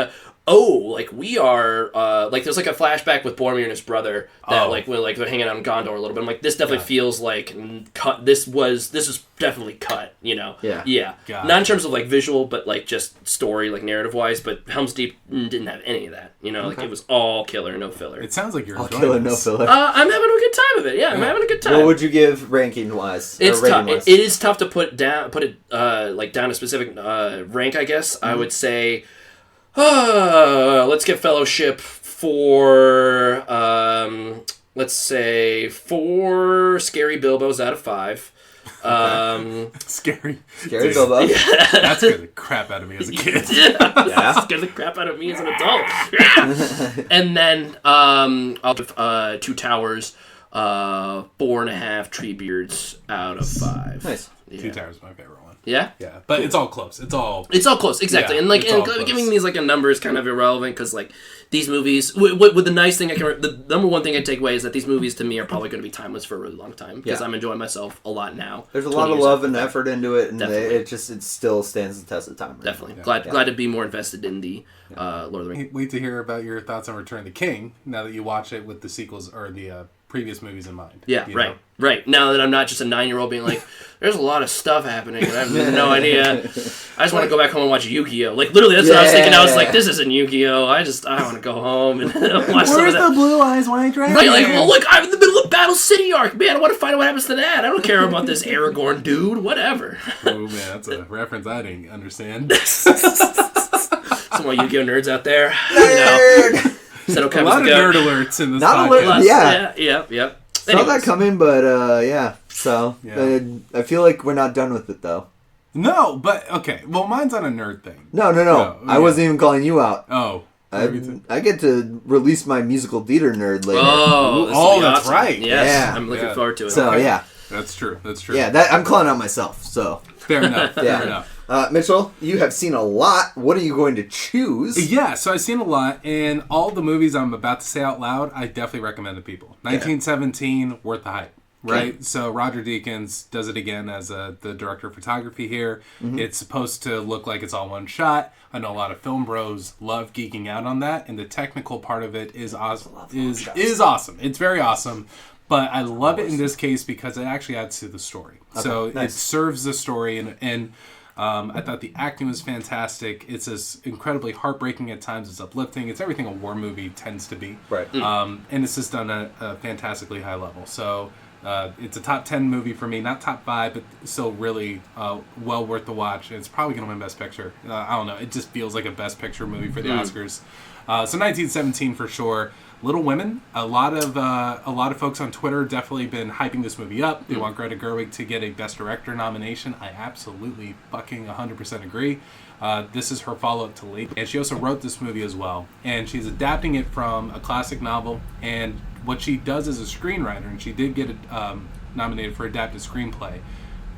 we are, like, there's like a flashback with Boromir and his brother that, like, when they're hanging out in Gondor a little bit. I'm like, this definitely feels like cut. This was definitely cut, you know? Yeah. Gotcha. Not in terms of, like, visual, but, like, just story, like, narrative-wise. But Helm's Deep didn't have any of that, you know? Like, it was all killer, no filler. It sounds like you're all enjoying killer, this. no filler. I'm having a good time of it. Yeah, I'm having a good time. What would you give ranking-wise? It's tough. It is tough to put it down a specific rank, I guess. I would say... let's get Fellowship for, let's say 4 scary Bilbos out of 5. Scary Bilbo. Yeah. That scared the crap out of me as a kid. Yeah. Scared the crap out of me as an adult. And then, I'll give Two Towers, 4.5 Treebeards out of 5. Nice. Yeah. Two Towers is my favorite one. Yeah? Yeah, but it's all close. It's all close, exactly. Yeah, and giving these like a number is kind of irrelevant because like these movies, with the nice thing the number one thing I take away is that these movies to me are probably going to be timeless for a really long time because I'm enjoying myself a lot now. There's a lot of love and effort into it, and it still stands the test of time. Right? Definitely. Glad to be more invested in the Lord of the Rings. Wait to hear about your thoughts on Return of the King now that you watch it with the sequels or the previous movies in mind. Yeah, right. Now that I'm not just a 9-year-old being like, there's a lot of stuff happening and I have no idea. I just want to go back home and watch Yu-Gi-Oh! Like, literally, that's what I was thinking. I was like, this isn't Yu-Gi-Oh! I want to go home and watch some of that. Where's the Blue Eyes White Dragon? Right, like, well, look, I'm in the middle of Battle City arc, man. I want to find out what happens to that. I don't care about this Aragorn dude. Whatever. Oh, man, that's a reference I didn't understand. Some more Yu-Gi-Oh! Nerds out there. Nerd! A lot of nerd alerts in this Not podcast. Yep. Saw that coming, but yeah. So I feel like we're not done with it though. No, but okay. Well, mine's on a nerd thing. No. I wasn't even calling you out. Oh. I get to release my musical theater nerd later. Oh, that's awesome. right. Yes, Yeah. I'm looking forward to it. So yeah, That's true. yeah. I'm calling out myself. So Fair enough. Fair enough. Mitchell, you have seen a lot. What are you going to choose? Yeah, so I've seen a lot, and all the movies I'm about to say out loud, I definitely recommend to people. 1917, worth the hype, right? Okay. So Roger Deakins does it again as the director of photography here. Mm-hmm. It's supposed to look like it's all one shot. I know a lot of film bros love geeking out on that, and the technical part of it is awesome. Is awesome. It's very awesome. But I love it in this case because it actually adds to the story. Okay, so nice. It serves the story, and I thought the acting was fantastic. It's as incredibly heartbreaking at times. It's uplifting. It's everything a war movie tends to be. Right. And it's just done at a fantastically high level. So it's a top 10 movie for me. Not top 5, but still really well worth the watch. It's probably going to win Best Picture. I don't know. It just feels like a Best Picture movie for the Oscars. So 1917 for sure. Little Women. A lot of folks on Twitter definitely been hyping this movie up. They want Greta Gerwig to get a Best Director nomination. I absolutely fucking 100% agree. This is her follow-up to Lady, and she also wrote this movie as well. And she's adapting it from a classic novel. And what she does as a screenwriter, and she did get nominated for adapted screenplay.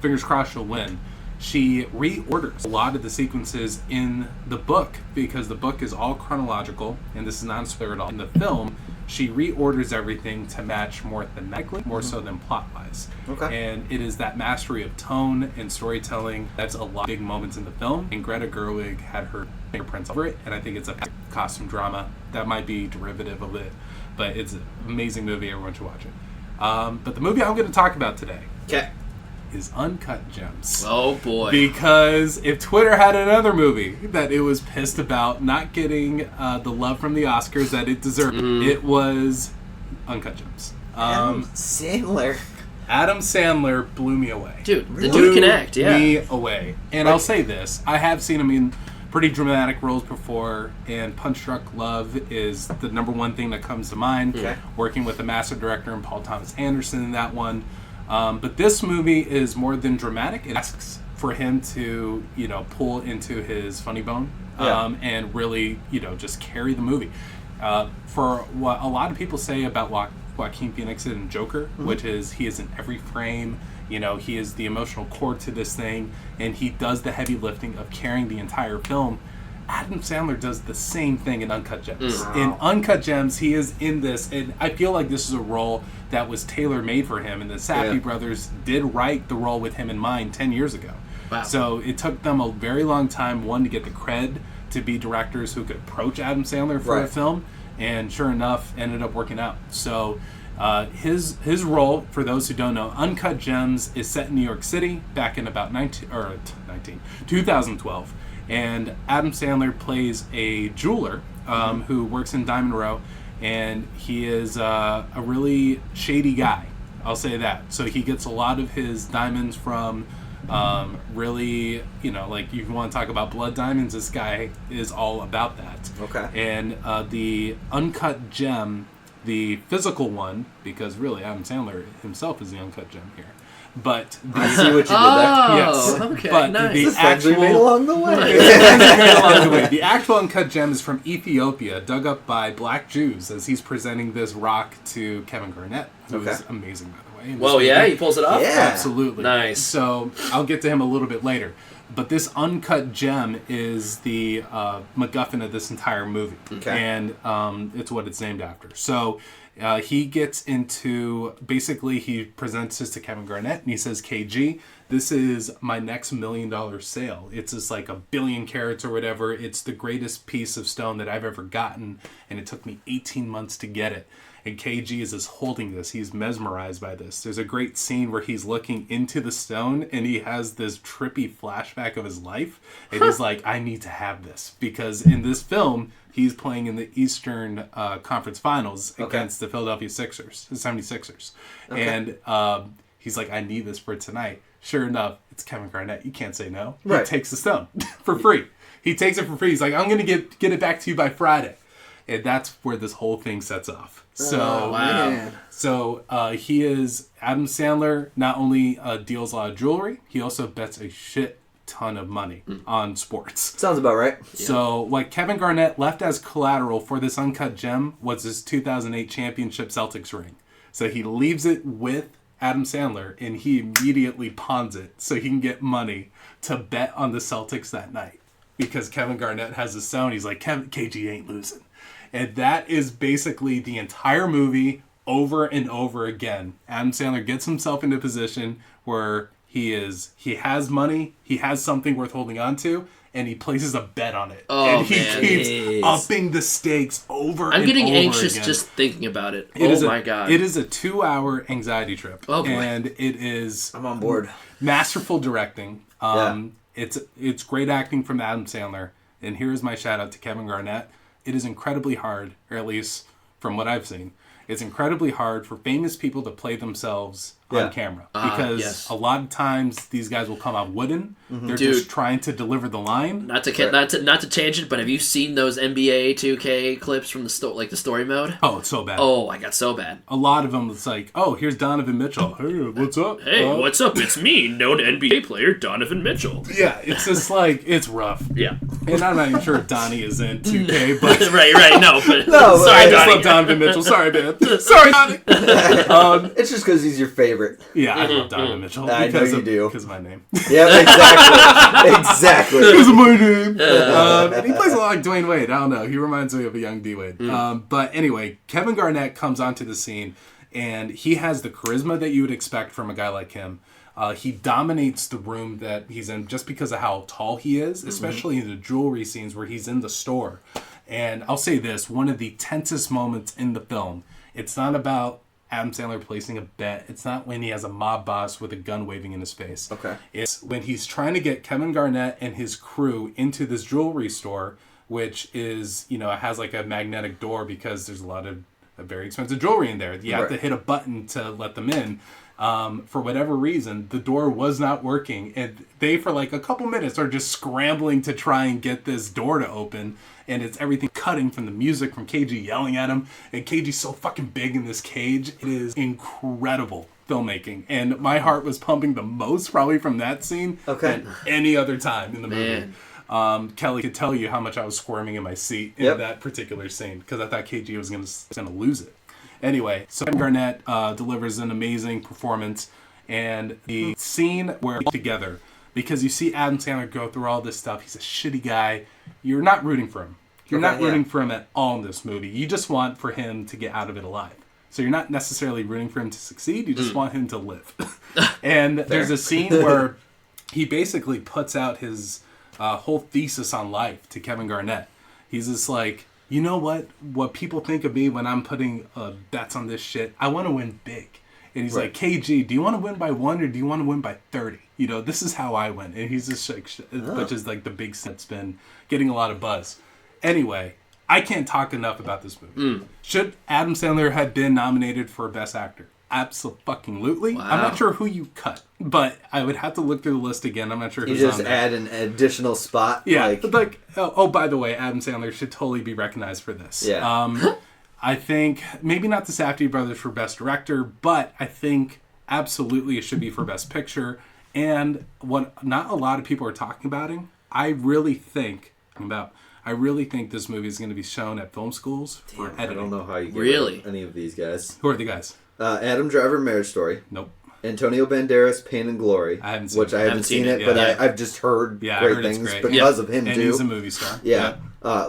Fingers crossed she'll win. She reorders a lot of the sequences in the book because the book is all chronological, and this is not a spoiler at all. In the film, she reorders everything to match more thematically, more so than plot-wise. Okay. And it is that mastery of tone and storytelling that's a lot of big moments in the film, and Greta Gerwig had her fingerprints over it, and I think it's a costume drama that might be derivative of it, but it's an amazing movie. Everyone should watch it. But the movie I'm going to talk about today is Uncut Gems. Oh boy. Because if Twitter had another movie that it was pissed about not getting the love from the Oscars that it deserved, it was Uncut Gems. Adam Sandler. Adam Sandler blew me away. Dude, the dude can act, yeah. Blew me away. And I'll say this, I have seen him in pretty dramatic roles before, and Punch Drunk Love is the number one thing that comes to mind. Okay. Working with a massive director and Paul Thomas Anderson in that one. But this movie is more than dramatic. It asks for him to, pull into his funny bone and really, just carry the movie. For what a lot of people say about Joaquin Phoenix in Joker, which is he is in every frame. He is the emotional core to this thing, and he does the heavy lifting of carrying the entire film. Adam Sandler does the same thing in Uncut Gems. In Uncut Gems, he is in this, and I feel like this is a role that was tailor-made for him, and the Safdie brothers did write the role with him in mind 10 years ago. Wow. So it took them a very long time, one, to get the cred to be directors who could approach Adam Sandler for a film, and sure enough, ended up working out. So his role, for those who don't know, Uncut Gems is set in New York City back in about 2012. And Adam Sandler plays a jeweler who works in Diamond Row, and he is a really shady guy. I'll say that. So he gets a lot of his diamonds from really, like you want to talk about blood diamonds, this guy is all about that. Okay. And the Uncut Gem, the physical one, because really Adam Sandler himself is the uncut gem here. But I see what you did there. Yes. Okay, but nice. The this actually made along the way. The actual uncut gem is from Ethiopia, dug up by black Jews as he's presenting this rock to Kevin Garnett, who is amazing, by the way. Well, yeah, he pulls it off? Yeah. Absolutely. Nice. So I'll get to him a little bit later. But this uncut gem is the MacGuffin of this entire movie. Okay. And it's what it's named after. So he gets into, basically he presents this to Kevin Garnett and he says, KG, this is my next $1 million sale. It's just like 1 billion carats or whatever. It's the greatest piece of stone that I've ever gotten, and it took me 18 months to get it. And KG is just holding this. He's mesmerized by this. There's a great scene where he's looking into the stone and he has this trippy flashback of his life. And he's like, I need to have this. Because in this film, he's playing in the Eastern Conference Finals against the Philadelphia Sixers, the 76ers. Okay. And he's like, I need this for tonight. Sure enough, it's Kevin Garnett. You can't say no. Right. He takes the stone for free. He takes it for free. He's like, I'm going to get it back to you by Friday. And that's where this whole thing sets off. So, he is, Adam Sandler not only deals a lot of jewelry, he also bets a shit ton of money on sports. Sounds about right. So what Kevin Garnett left as collateral for this Uncut Gem was his 2008 championship Celtics ring. So he leaves it with Adam Sandler and he immediately pawns it so he can get money to bet on the Celtics that night. Because Kevin Garnett has the stone, he's like, KG ain't losing. And that is basically the entire movie over and over again. Adam Sandler gets himself into a position where he has money, he has something worth holding on to, and he places a bet on it. And he keeps upping the stakes over and over again. I'm getting anxious just thinking about it. My God. It is a 2-hour anxiety trip. Oh, boy. And it is... I'm on board. Masterful directing. It's great acting from Adam Sandler. And here's my shout out to Kevin Garnett. It is incredibly hard, or at least from what I've seen, it's incredibly hard for famous people to play themselves on camera. Because a lot of times these guys will come out wooden. Mm-hmm. They're just trying to deliver the line. Not to tangent, but have you seen those NBA 2K clips from the story mode? Oh, it's so bad. Oh, I got so bad. A lot of them, it's like, oh, here's Donovan Mitchell. Hey, what's up? Hey, what's up? It's me, known NBA player Donovan Mitchell. Yeah, it's just like, it's rough. Yeah. And I'm not even sure if Donnie is in 2K, but... right, no, but... No, sorry, I just love Donovan Mitchell. Sorry, man. Sorry, Donnie. It's just because he's your favorite. Yeah, I love Donovan Mitchell. I know you do. Because of my name. Yeah, exactly. Because of my name. And he plays a lot like Dwayne Wade. I don't know. He reminds me of a young D Wade. But anyway, Kevin Garnett comes onto the scene, and he has the charisma that you would expect from a guy like him. He dominates the room that he's in just because of how tall he is, especially in the jewelry scenes where he's in the store. And I'll say this, one of the tensest moments in the film, it's not about Adam Sandler placing a bet. It's not when he has a mob boss with a gun waving in his face. Okay. It's when he's trying to get Kevin Garnett and his crew into this jewelry store, which is, it has like a magnetic door because there's a lot of very expensive jewelry in there. You have to hit a button to let them in. For whatever reason, the door was not working. And they, for like a couple minutes, are just scrambling to try and get this door to open. And it's everything cutting from the music, from KG yelling at him. And KG's so fucking big in this cage. It is incredible filmmaking. And my heart was pumping the most probably from that scene than any other time in the movie. Kelly could tell you how much I was squirming in my seat in that particular scene. Because I thought KG was going to lose it. Anyway, so Kevin Garnett delivers an amazing performance. And the scene where they're together... Because you see Adam Sandler go through all this stuff. He's a shitty guy. You're not rooting for him. You're not rooting for him at all in this movie. You just want for him to get out of it alive. So you're not necessarily rooting for him to succeed. You just want him to live. And there's a scene where he basically puts out his whole thesis on life to Kevin Garnett. He's just like, you know what people think of me when I'm putting bets on this shit? I want to win big. And he's like, KG, do you want to win by 1 or do you want to win by 30? This is how I win. And he's just like, which is like the big that's been getting a lot of buzz. Anyway, I can't talk enough about this movie. Should Adam Sandler have been nominated for Best Actor? Absolutely. Wow. I'm not sure who you cut, but I would have to look through the list again. I'm not sure who's on there. You just add an additional spot? Yeah. By the way, Adam Sandler should totally be recognized for this. Yeah. I think maybe not the Safdie brothers for Best Director, but I think absolutely it should be for Best Picture. And what not a lot of people are talking about, I really think this movie is going to be shown at film schools for editing. I don't know how you get any of these guys. Who are the guys? Adam Driver, Marriage Story. Nope. Antonio Banderas, Pain and Glory. I haven't seen it, but I've just heard great things because of him too. And he's a movie star. Yeah.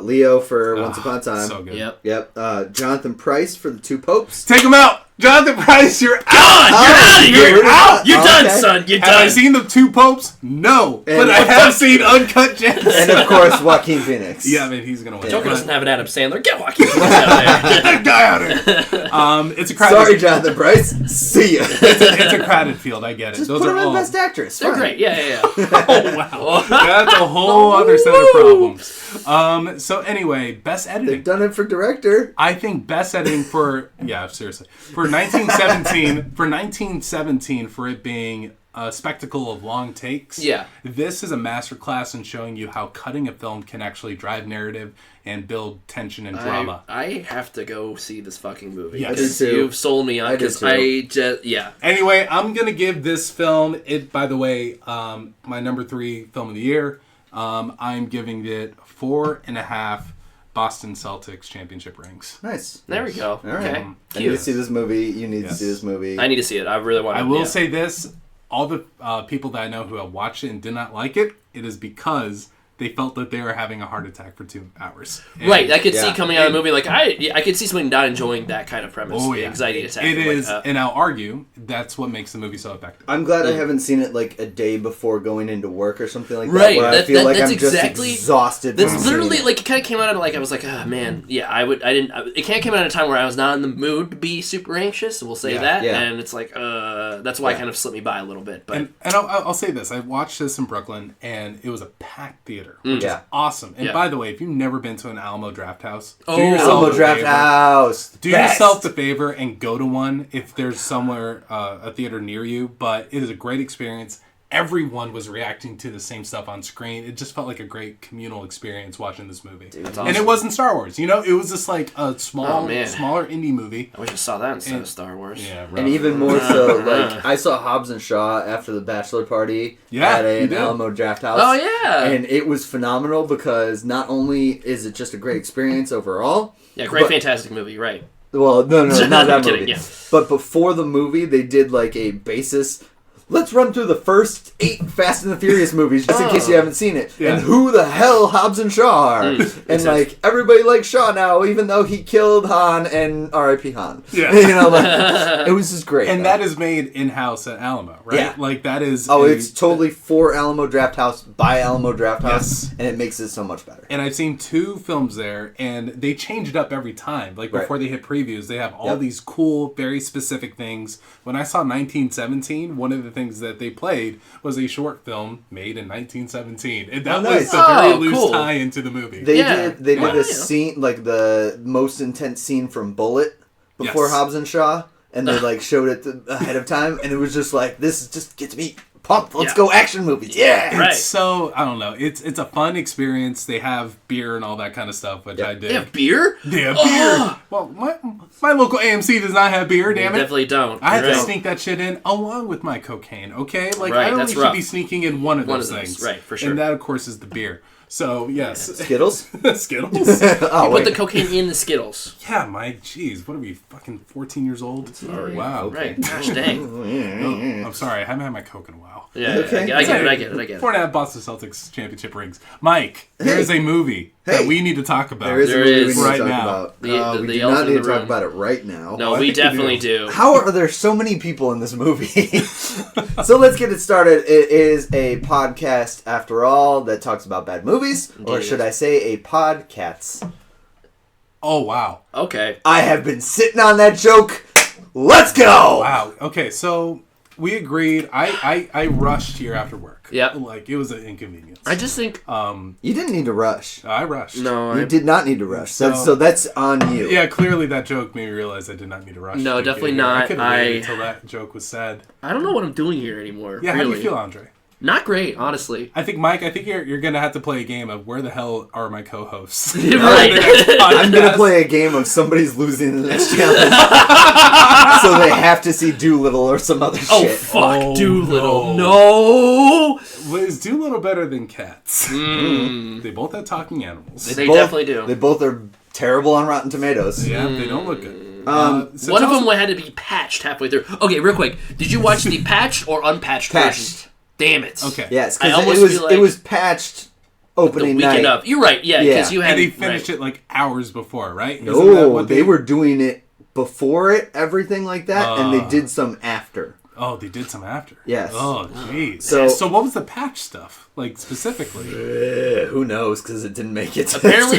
Leo for Once Upon a Time. So good. Yep. Jonathan Pryce for The Two Popes. Take him out! Jonathan Pryce, you're out. You're out of here. You're out. You're done, Okay. son. You're Have done. I seen The Two Popes? No. But I have seen Uncut Gems. And of course, Joaquin Phoenix. Yeah, man, he's going to win. Joker doesn't have an Adam Sandler. Get Joaquin Phoenix out there. That guy out here. It's a crowded. Sorry, Jonathan Bryce. See ya. It's a crowded field. I get it. Just Those put are him in all. Best Actress. They're Fine. great. Yeah. Oh wow, that's a whole other set of problems. So anyway, best editing. They've done it for director. I think best editing for seriously for 1917 for it being a spectacle of long takes. Yeah. This is a masterclass in showing you how cutting a film can actually drive narrative and build tension and drama. I have to go see this fucking movie. Yes. I did too. You've sold me on because I just Anyway, I'm gonna give this film by the way, my number 3 film of the year. I'm giving it 4.5 Boston Celtics championship rings. Nice. There we go. All right. Okay. I need to Cute. see this movie. You need to see this movie. I need to see it. I really want to. I will say this. All the people that I know who have watched it and did not like it, it is because they felt that they were having a heart attack for 2 hours. And right, I could see coming out of the movie like I could see somebody not enjoying that kind of premise. Oh, The yeah. anxiety attack. It like, is, and I'll argue that's what makes the movie so effective. I'm glad I haven't seen it like a day before going into work or something like that. Right, Where I feel like that's I'm exactly- just exhausted. That's from literally seeing it. like it kind of came out of like I was like, oh man, yeah, it kind of came out at a time where I was not in the mood to be super anxious. We'll say that, yeah. and it's like, that's why it kind of slipped me by a little bit. But And I'll say this: I watched this in Brooklyn, and it was a packed theater, which is awesome. And Yeah. by the way, if you've never been to an Alamo Draft House, Alamo Draft House. Do yourself the favor and go to one if there's somewhere a theater near you. But it is a great experience. Everyone was reacting to the same stuff on screen. It just felt like a great communal experience watching this movie. Dude, that's awesome. And it wasn't Star Wars, it was just like a smaller indie movie. I wish I saw that instead of Star Wars. Yeah, rough. And even more so, like, I saw Hobbs and Shaw after the bachelor party at an Alamo Draft House. Oh, yeah. And it was phenomenal because not only is it just a great experience overall. Yeah, fantastic movie, right. Well, no, not that kidding, movie. yeah. But before the movie, they did like a basis. Let's run through the first 8 Fast and the Furious movies just in case you haven't seen it. Yeah. And who the hell Hobbs and Shaw are. And like everybody likes Shaw now, even though he killed Han and R.I.P. Han. Yeah. It was just great. And that is made in-house at Alamo, right? Yeah. Like that is... it's totally for Alamo Draft House, by Alamo Draft House, Yes. and it makes it so much better. And I've seen 2 films there, and they change it up every time. Like, before they hit previews, they have all these cool, very specific things. When I saw 1917, one of the things that they played was a short film made in 1917. And that was a very loose tie into the movie. They did a Yeah. scene, like the most intense scene from Bullet before Yes. Hobbs and Shaw, and they like showed it ahead of time, and it was just like, this just gets me pumped. Let's go action movies. Yeah. Right. It's so, I don't know, it's a fun experience. They have beer and all that kind of stuff, which I did. They have beer? They have beer. Well, my local AMC does not have beer, damn it. Definitely don't. I had to Right. sneak that shit in along with my cocaine, okay? Like, Right, I only that's should rough. be sneaking in one of those those, things. right, for sure. And that, of course, is the beer. So, yes. Skittles? Skittles? Oh, Put the cocaine in the Skittles. Yeah, Mike, jeez. What are we, fucking 14 years old? Sorry. Wow. Right. Gosh dang. Oh, I'm sorry. I haven't had my coke in a while. Yeah, Okay. I get it. 4.5 Boston Celtics championship rings. Mike, there is a movie that we need to talk about. There is a There movie we is. need to Right talk now. about. The We do elephant not in need the to talk room. about it right now. No, I we think we definitely do. do. How are there so many people in this movie? So let's get it started. It is a podcast, after all, that talks about bad movies, or Indeed. should I say a podcats. Oh, wow. Okay. I have been sitting on that joke. Let's go! Wow. Okay, so we agreed. I rushed here after work. Yeah. Like, it was an inconvenience. I just think. You didn't need to rush. I rushed. No, You did not need to rush. So- So that's on you. Yeah, clearly that joke made me realize I did not need to rush. No, to get definitely here. I not. could have waited until that joke was said. I don't know what I'm doing here anymore. Yeah, how really. do you feel, Andre? Not great, honestly. I think, Mike, you're going to have to play a game of where the hell are my co-hosts? Right. I'm going to play a game of somebody's losing in the next challenge. So they have to see Doolittle or some other Oh, shit. fuck, Oh, Doolittle. No! Well, is Doolittle better than Cats? They both have talking animals. They definitely do. They both are terrible on Rotten Tomatoes. Yeah, they don't look good. So One of tell them us- had to be patched halfway through. Okay, real quick. Did you watch the patched or unpatched Patched. version? Damn it. Okay. Yes, I because almost it was feel like it was patched the opening weekend night. up. You're right, yeah, because Yeah. you had. And they finished it like hours before, right? Isn't that No, what they were doing it before it, everything like that, and they did some after. Oh, they did some after. Yes. Oh, jeez. So what was the patch stuff like specifically? Who knows? Because it didn't make it. Apparently,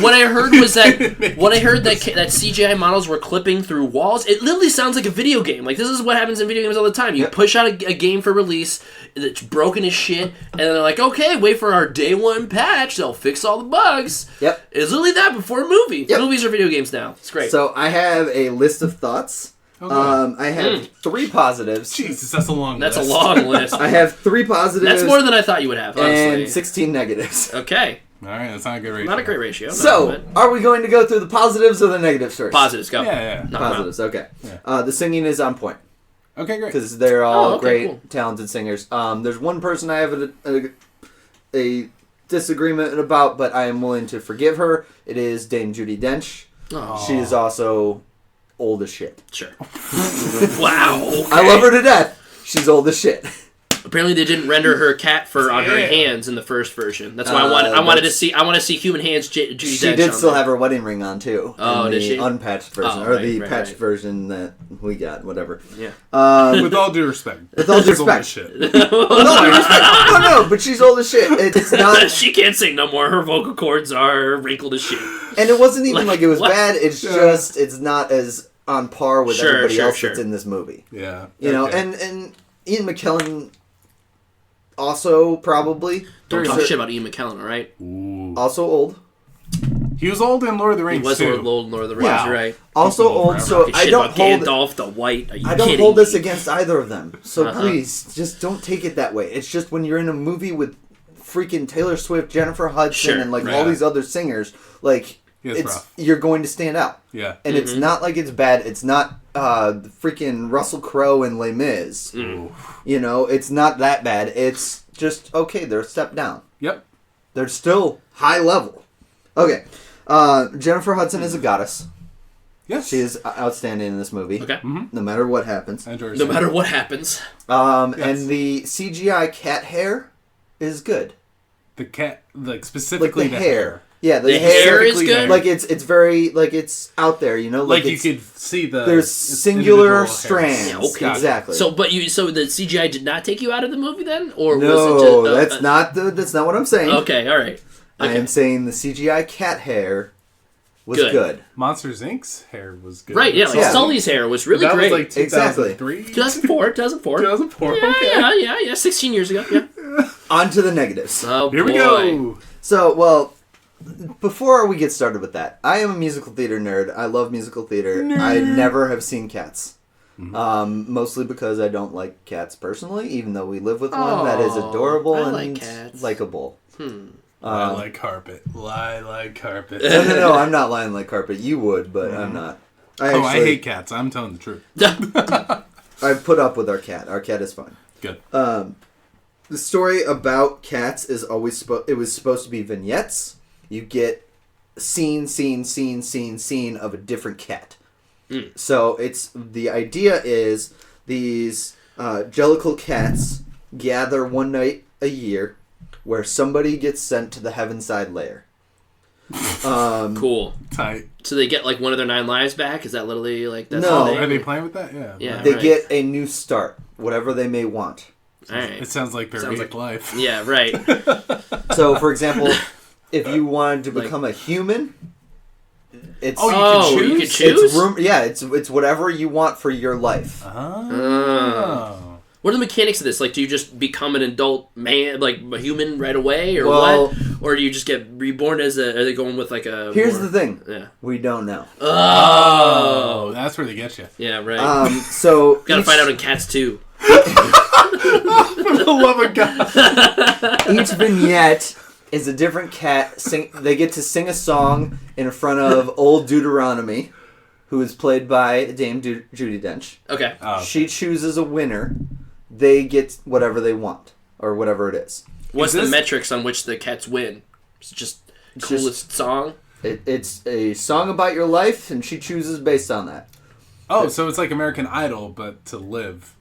what I heard was that that CGI models were clipping through walls. It literally sounds like a video game. Like this is what happens in video games all the time. You push out a game for release that's broken as shit, and then they're like, "Okay, wait for our day one patch. They'll fix all the bugs." Yep. It's literally that before a movie. Yep. Movies are video games now. It's great. So I have a list of thoughts. Okay. I have 3 positives. Jesus, that's a long list. That's a long list. I have 3 positives. That's more than I thought you would have, honestly. And 16 negatives. Okay. All right, that's not a good ratio. Not a great ratio. So, are we going to go through the positives or the negatives first? Positives, go. Yeah. Positives, okay. Yeah. The singing is on point. Okay, great. Because they're all great, cool. talented singers. There's one person I have a disagreement about, but I am willing to forgive her. It is Dame Judi Dench. Oh. She is also old as shit. Sure. Wow. Okay. I love her to death. She's old as shit. Apparently, they didn't render her cat fur on her hands in the first version. That's why I wanted to see. I want to see human hands. Judi Dench. She did still have her wedding ring on too. Oh, in did the she? Unpatched version, Oh, or right, the right, patched right. version that we got. Whatever. Yeah. With all due respect. With all due She's old respect. as shit. With all due respect. No, but she's old as shit. It's not. She can't sing no more. Her vocal cords are wrinkled as shit. And it wasn't even like it was What? bad. It's just it's not as on par with everybody else sure. that's in this movie. Yeah. You know, Okay. and Ian McKellen also probably Don't talk shit about Ian McKellen, all right? Ooh. also old. He was old in Lord of the He Rings was too. Lord of the Rings, Wow. you're right. Also He's old old, forever. so Shit I don't about hold Gandalf the White. Are you I don't kidding hold this me? against either of them. So Uh-huh. please, just don't take it that way. It's just when you're in a movie with freaking Taylor Swift, Jennifer Hudson, Sure, and like right. all these other singers, like Yeah, it's it's rough. you're going to stand out. Yeah. And it's not like it's bad. It's not freaking Russell Crowe and Les Mis. Ooh. You know, it's not that bad. It's just okay. They're a step down. Yep. They're still high level. Okay, Jennifer Hudson is a goddess. Yes. She is outstanding in this movie. Okay. No matter what happens. I enjoy her No singing. matter what happens. Yes. Yes. And the CGI cat hair is good. The cat, like Like specifically the hair. Yeah, The hair is Specifically good? the- Like it's very like it's out there, you know. Like you it's, could see the there's its singular individual strands. hairs. Yeah, okay. Exactly. So the CGI did not take you out of the movie then? Or no, was it just... that's not what I'm saying. Okay, alright. I am saying the CGI cat hair was Good. good. Monsters Inc.'s hair was good. Right, yeah, like Yeah. Sully's hair was really that great. was like Exactly. 2003? 2004. 2004, Yeah, okay. yeah, 16 years ago, yeah. On to the negatives. Oh, Here we boy. go. So, well, before we get started with that, I am a musical theater nerd. I love musical theater. I never have seen Cats. Mostly because I don't like cats personally, even though we live with one that is Aw, adorable I and like cats. likable. Lie like carpet. Lie like carpet. No, I'm not lying like carpet. You would, but I'm not. I hate cats. I'm telling the truth. I put up with our cat. Our cat is fine. Good. The story about cats is always it was supposed to be vignettes. You get scene of a different cat. So the idea is these Jellicle cats gather one night a year where somebody gets sent to the Heavenside lair. Cool. Tight. So they get like one of their 9 lives back? Is that literally like that's No. the Are they playing with that? Yeah. Yeah. They right. get a new start, whatever they may want. Alright. It sounds like their Sounds eighth life. Yeah, right. So, for example, if you wanted to Like- become a human, it's Oh, you you choose? could choose? it's whatever you want for your life. Oh. What are the mechanics of this? Like, do you just become an adult man, like a human right away, or Well- what? Or do you just get reborn as a? Are they going with like a? Here's more- the thing: Yeah. we don't know. Oh, that's where they get you. Yeah, right. So Gotta each- find out in Cats too. For the love of God. Each vignette is a different cat. They get to sing a song in front of old Deuteronomy, who is played by Dame Judi Dench. Okay. Oh, okay. She chooses a winner. They get whatever they want, or whatever it is. What's Is the this- metrics on which the cats win? Is it just coolest song? It's a song about your life, and she chooses based on that. Oh, so it's like American Idol, but to live,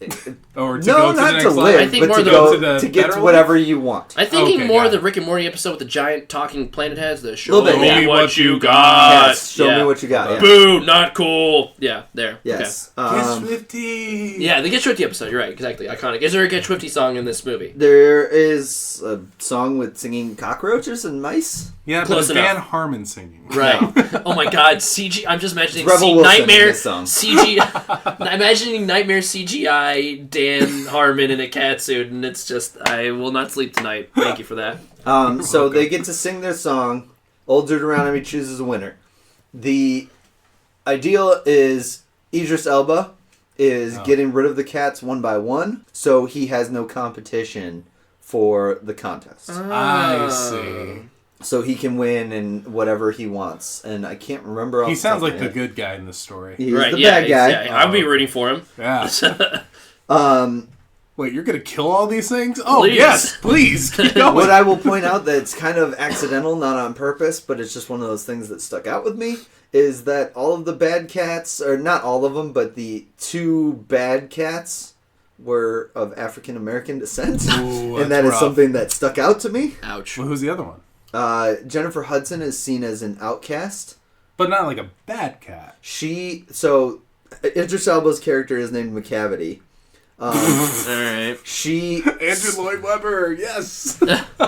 or to no, go to not the next to level? live, I think but more to the- go to the to get better to whatever you want. I think Okay, more got the it. Rick and Morty episode with the giant talking planet heads. The show Little bit, me yeah. what you got. Yes, show me what you got. Yeah. Boo, not cool. Yeah, there. Yes. Get Swifty. Okay. Yeah, the Get Swifty episode. You're right. Exactly. Iconic. Is there a Get Swifty song in this movie? There is a song with singing cockroaches and mice. Yeah, but Close it's Van enough. Harmon singing. Right. Oh my God. CG. I'm just imagining It's Rebel Wilson in Nightmare this song. CG. Imagining Nightmare CGI Dan Harmon in a cat suit, and it's just I will not sleep tonight. Thank you for that. So they get to sing their song. Old Deuteronomy chooses a winner. The ideal is Idris Elba is getting rid of the cats one by one, so he has no competition for the contest. I see. So he can win and whatever he wants. And I can't remember. He sounds like the good guy in this story. He's Right. the Yeah. bad guy. Yeah, I'll be rooting for him. Yeah. Um, Wait, you're gonna kill all these things? Oh Please. yes, please keep going. what I will point out that it's kind of accidental, not on purpose, but it's just one of those things that stuck out with me, is that all of the bad cats, or not all of them, but the two bad cats were of African American descent. Ooh, and that that's is rough. something that stuck out to me. Ouch. Well, who's the other one? Jennifer Hudson is seen as an outcast. But not like a bad cat. Idris Elba's character is named McCavity. All right. Andrew Lloyd Webber, yes.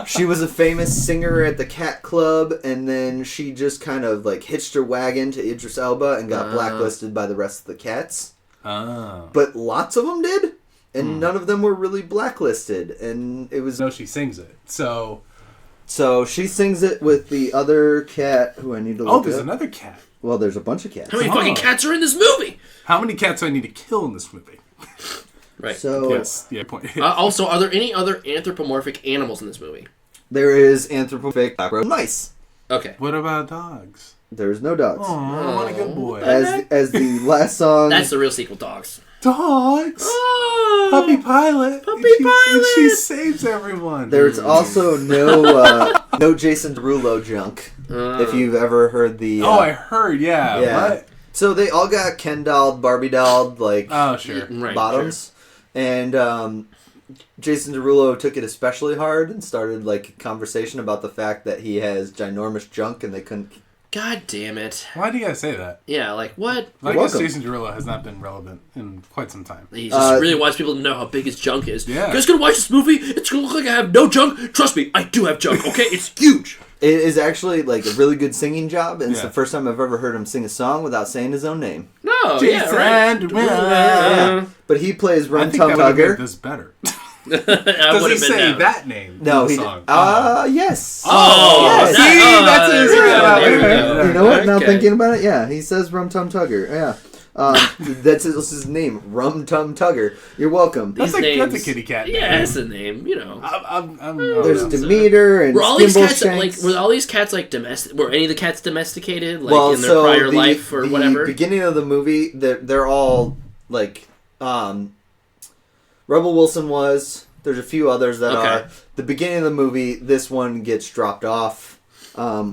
She was a famous singer at the Cat Club, and then she just kind of like hitched her wagon to Idris Elba and got blacklisted by the rest of the cats. Oh. But lots of them did, and none of them were really blacklisted. And it was No, she sings it. So she sings it with the other cat who I need to look oh, there's up. another cat. Well, there's a bunch of cats. How many fucking cats are in this movie? How many cats do I need to kill in this movie? Right. So Yes, yeah, point. Also, are there any other anthropomorphic animals in this movie? there is anthropomorphic cockroach mice. Okay. What about dogs? There's no dogs. Oh, what a good boy. As the last song. That's the real sequel, Dogs. Dogs. Oh, Puppy Pilot. Puppy And Pilot. she saves everyone. There's also no Jason Derulo junk. If you've ever heard the. Oh, I heard. Yeah. Yeah. What? So they all got Ken dolled, Barbie dolled, like Oh, sure. Right, bottoms, and Jason Derulo took it especially hard and started like a conversation about the fact that he has ginormous junk and they couldn't. God damn it. Why do you guys say that? Yeah, like what? I You're guess welcome. Jason Derulo has not been relevant in quite some time. He just really wants people to know how big his junk is. Yeah. You guys gonna watch this movie? It's gonna look like I have no junk. Trust me, I do have junk, okay? It's huge. It is actually like a really good singing job, and it's Yeah. the first time I've ever heard him sing a song without saying his own name. No, Jason yeah, right. Derulo. Yeah. But he plays I Rum think I Tum would have made Tugger. this better. I Does would he have been say down. that name? No, in the he. song? Yes. Oh, Yes. see, that's there his. we go, Yeah, there we yeah, go. yeah. You know what? Now Okay. thinking about it, yeah, he says Rum Tum Tugger. Yeah. That's his name, Rum Tum Tugger. You're welcome. That's These that's a names- kitty cat. Yeah, name. that's the name, you know. There's no. Demeter and Were all these cats Skimbleshanks. were all these cats like domestic? Were any of the cats domesticated, like Well, in their so prior the- life or the whatever? beginning of the movie, they're all like, Rebel Wilson was. There's a few others that Okay. are. The beginning of the movie, this one gets dropped off,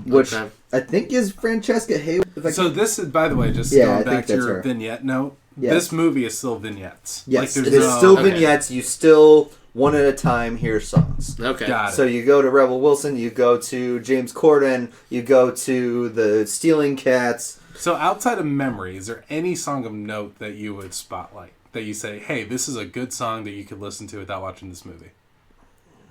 which Okay. I think is Francesca Hay. So this is, by the way, just Yeah, I going think back to that's your her. vignette note. Yes. This movie is still vignettes. Yes, there's it is no- still okay. vignettes. You still one at a time hear songs. Okay. Got it. So you go to Rebel Wilson, you go to James Corden, you go to the Stealing Cats. So outside of memory, is there any song of note that you would spotlight? That you say, hey, this is a good song that you could listen to without watching this movie?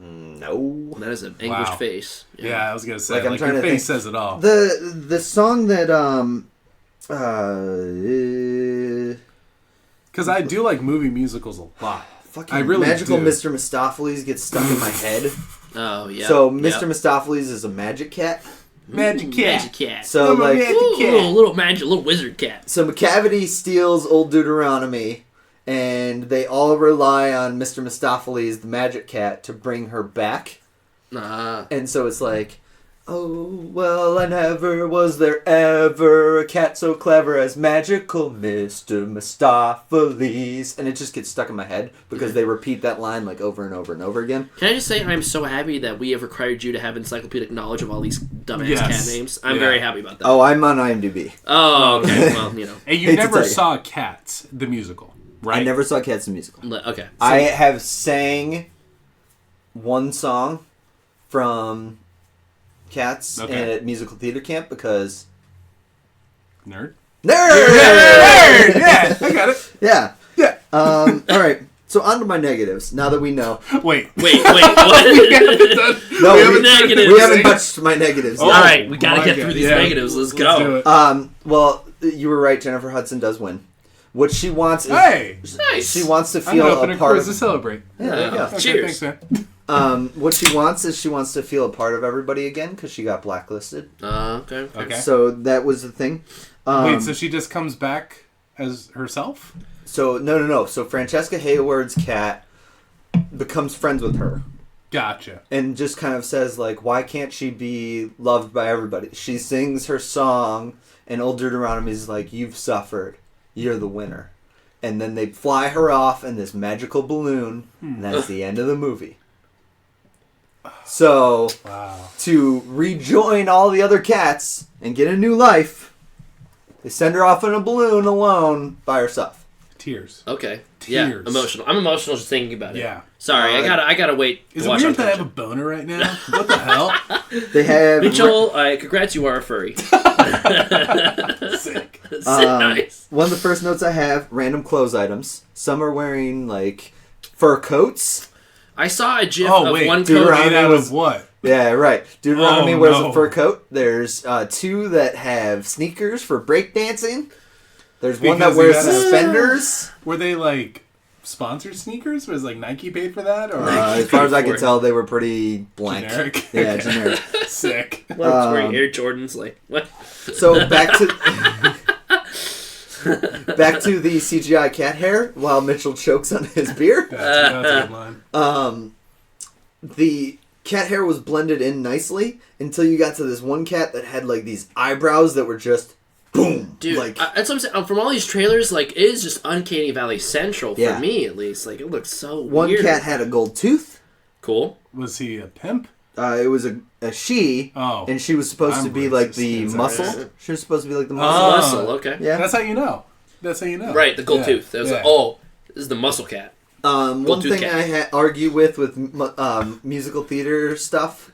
No. That is an anguished Wow. face. Yeah, I was going to say, Like, I'm trying your to face think. says it all. The song that Because I do like movie musicals a lot. fucking I really Magical do. Mr. Mistopheles gets stuck in my head. Oh yeah. So Yep. Mr. Mistopheles is a magic cat. Magic cat. Magic cat. So Little like magic Ooh, cat. little magic, little wizard cat. so McCavity steals Old Deuteronomy, and they all rely on Mr. Mistopheles, the magic cat, to bring her back. And so it's like, Oh, well, I never was there ever a cat so clever as magical Mr. Mistopheles. And it just gets stuck in my head because they repeat that line like over and over and over again. Can I just say I'm so happy that we have required you to have encyclopedic knowledge of all these dumbass cat names. I'm very happy about that. Oh, I'm on IMDb. Oh, okay. Well, you know. And you never saw Cats, the musical, right? I never saw Cats the musical. Okay. So, I have sang one song from Cats at musical theater camp because... Nerd? Nerd! Yeah, I got it. Yeah. All right. So on to my negatives. Now that we know. Wait. What? we haven't done. No, negatives. We haven't touched my negatives. All right, we gotta get through these negatives. Let's go. Well, you were right. Jennifer Hudson does win. What she wants is nice. She wants to feel a part of to celebrate. Yeah, there you go. Okay, cheers. Thanks, man. What she wants is she wants to feel a part of everybody again because she got blacklisted. Okay. So that was the thing. Wait, so she just comes back as herself? So no. So Francesca Hayward's cat becomes friends with her. Gotcha. And just kind of says like, why can't she be loved by everybody? She sings her song, and old Deuteronomy is like, you've suffered, you're the winner. And then they fly her off in this magical balloon, and that's the end of the movie. So, to rejoin all the other cats and get a new life, they send her off in a balloon alone by herself. Tears. Okay. Tears. Yeah, emotional. I'm emotional just thinking about it. Yeah. Sorry, I gotta wait. Is it weird that I have a boner right now? What the hell? They have Mitchell. Congrats, you are a furry. Sick. Nice. One of the first notes I have: random clothes items. Some are wearing like fur coats. I saw a gif of one coat coat made out of what? Yeah, right. Deuteronomy wears a fur coat. There's two that have sneakers for breakdancing. There's one that wears suspenders. Were they like sponsored sneakers? Was like Nike paid for that? Or as far as I can tell, they were pretty blank. Generic? Yeah, generic. Sick. Wearing Air Jordans, like what? So back to the CGI cat hair while Mitchell chokes on his beer. That's a good line. The cat hair was blended in nicely until you got to this one cat that had like these eyebrows that were just boom. Dude, like that's what I'm saying. From all these trailers, like, it is just Uncanny Valley Central for me, at least. Like, it looks so one weird. cat had a gold tooth. Cool. Was he a pimp? It was a she. Oh. And she was supposed to be like the muscle. She was supposed to be like the muscle. Muscle, okay. Yeah. That's how you know. That's how you know. Right, the gold tooth. That was like, this is the muscle cat. One thing I argue with musical theater stuff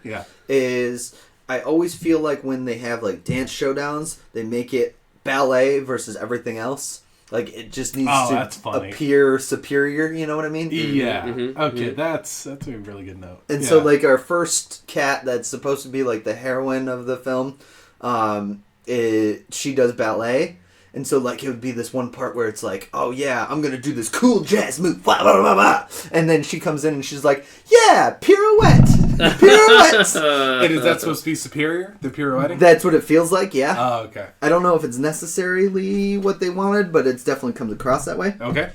is I always feel like when they have like dance showdowns, they make it ballet versus everything else. Like it just needs to appear superior. You know what I mean? Yeah. Mm-hmm. Okay, that's a really good note. And so like our first cat that's supposed to be like the heroine of the film, she does ballet. And so, like, it would be this one part where it's like, oh, yeah, I'm going to do this cool jazz move, blah, blah, blah, blah. And then she comes in and she's like, yeah, pirouette. Pirouette. And is that supposed to be superior, the pirouetting? That's what it feels like, yeah. Oh, okay. I don't know if it's necessarily what they wanted, but it's definitely comes across that way. Okay.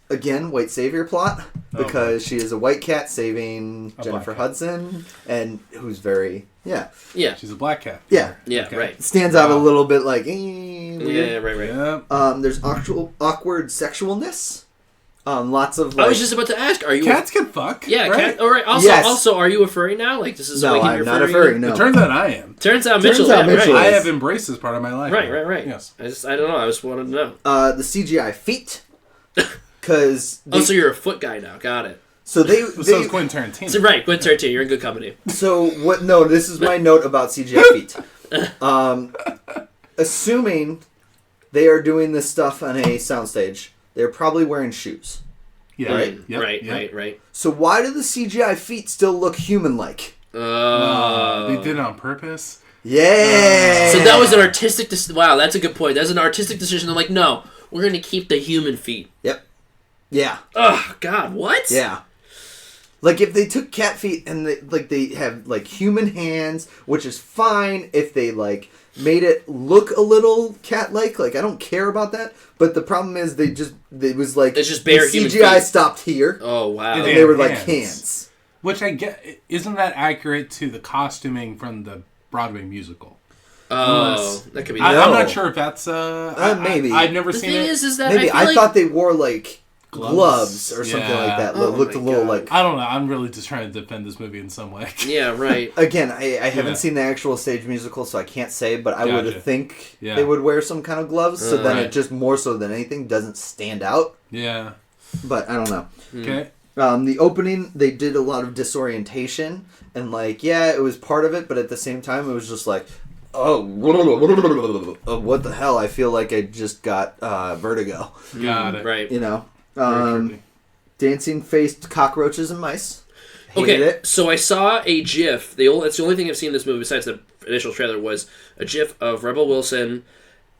Again, white savior plot, because she is a white cat saving Jennifer Hudson, and who's very... Yeah. She's a black cat. Yeah. Yeah, okay. Right. Stands out a little bit like, weird. Yeah, right. There's awkward sexualness. Lots of. I was just about to ask, are you cats can fuck? Yeah, right? All right. Also, are you a furry now? Like this is no, I'm not a furry. No, it turns out I am. Turns out Mitchell. Right. I have embraced this part of my life. Right. Yes. I don't know. I just wanted to know. The CGI feet, because so you're a foot guy now. Got it. So they so is Quentin Tarantino. So Quentin Tarantino. You're in good company. So what? No, this is my note about CGI feet. Assuming they are doing this stuff on a soundstage, they're probably wearing shoes. Yeah. Right. Yep. Right. So why do the CGI feet still look human-like? They did it on purpose. Yeah. So that was an artistic. Wow, that's a good point. That's an artistic decision. They're like, no, we're going to keep the human feet. Yep. Yeah. Oh God, what? Yeah. Like if they took cat feet and they have like human hands, which is fine if they like made it look a little cat-like. Like I don't care about that, but the problem is it was like it's just bare the CGI stopped here. Oh wow! And they were like hands. Which I get, isn't that accurate to the costuming from the Broadway musical? Oh, that could be. I'm not sure if that's maybe. I've never seen it. Is that maybe I thought they wore like gloves or Yeah. something like that. Oh Looked a my little God. like. I don't know. I'm really just trying to defend this movie in some way. Yeah, right. Again, I haven't seen the actual stage musical, so I can't say. But I would think they would wear some kind of gloves, so then it just more so than anything doesn't stand out. Yeah. But I don't know. Okay. The opening, they did a lot of disorientation, and like, yeah, it was part of it, but at the same time, it was just like, oh, what the hell? I feel like I just got vertigo. Got it. Right. You know, dancing faced cockroaches and mice. Hated it. So I saw a GIF. That's the only thing I've seen in this movie besides the initial trailer was a GIF of Rebel Wilson,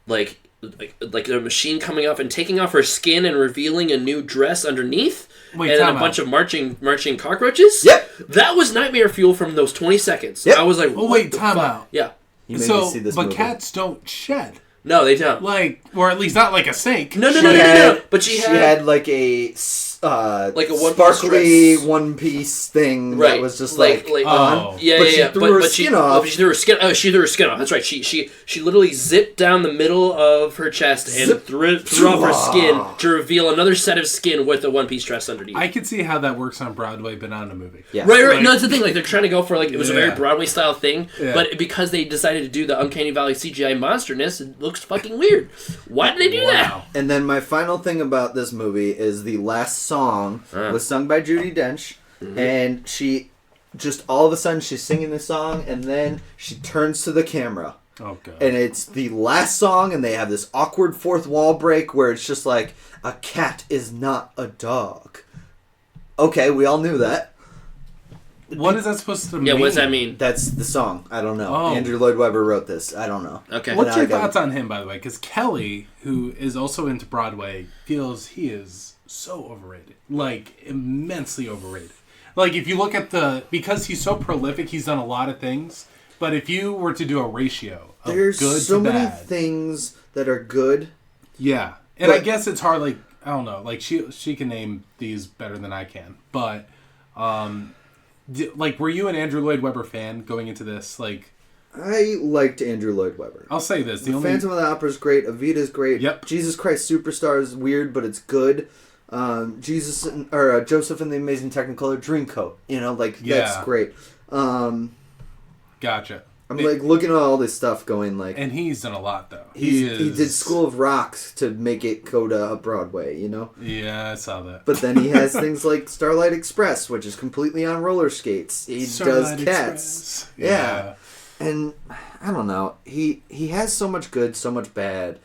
like a machine coming off and taking off her skin and revealing a new dress underneath. Wait, and then a bunch of marching cockroaches. Yep. That was nightmare fuel from those 20 seconds. Yep. I was like, oh wait, time out. Yeah. You made me see this movie. Cats don't shed. No, they don't. Like, or at least not like a snake. No. But she had like a like a sparkly one piece thing that was just like on. Yeah, but yeah, she threw her skin off. She threw her skin. Oh, she threw her skin off. That's right. She literally zipped down the middle of her chest and threw off her skin to reveal another set of skin with a one piece dress underneath. I could see how that works on Broadway, but not in a movie. Yeah. Right. Like, No, that's the thing. Like they're trying to go for it was a very Broadway style thing, but because they decided to do the Uncanny Valley CGI monsterness, it looks fucking weird. Why did they do that? And then my final thing about this movie is the last song was sung by Judi Dench, and she just all of a sudden she's singing the song, and then she turns to the camera. Oh god! And it's the last song, and they have this awkward fourth wall break where it's just like, a cat is not a dog. Okay, we all knew that. What is that supposed to mean? Yeah, what does that mean? That's the song. I don't know. Oh. Andrew Lloyd Webber wrote this. I don't know. Okay. What's your thoughts on him, by the way? Because Kelly, who is also into Broadway, feels he is so overrated. Like, immensely overrated. Like, if you look at because he's so prolific, he's done a lot of things. But if you were to do a ratio of There's good so to many bad, things that are good. Yeah. And I guess it's hard, like, I don't know. Like, she can name these better than I can. But, like, were you an Andrew Lloyd Webber fan going into this? Like, I liked Andrew Lloyd Webber. I'll say this: the Phantom of the Opera is great. Evita's great. Yep. Jesus Christ Superstar is weird, but it's good. Joseph and the Amazing Technicolor Dreamcoat. You know, like that's great. Gotcha. I'm like looking at all this stuff, going like, and he's done a lot though. He did School of Rock to make it go to Broadway. You know. Yeah, I saw that. But then he has things like Starlight Express, which is completely on roller skates. He does Cats. Yeah. And I don't know. He has so much good, so much bad.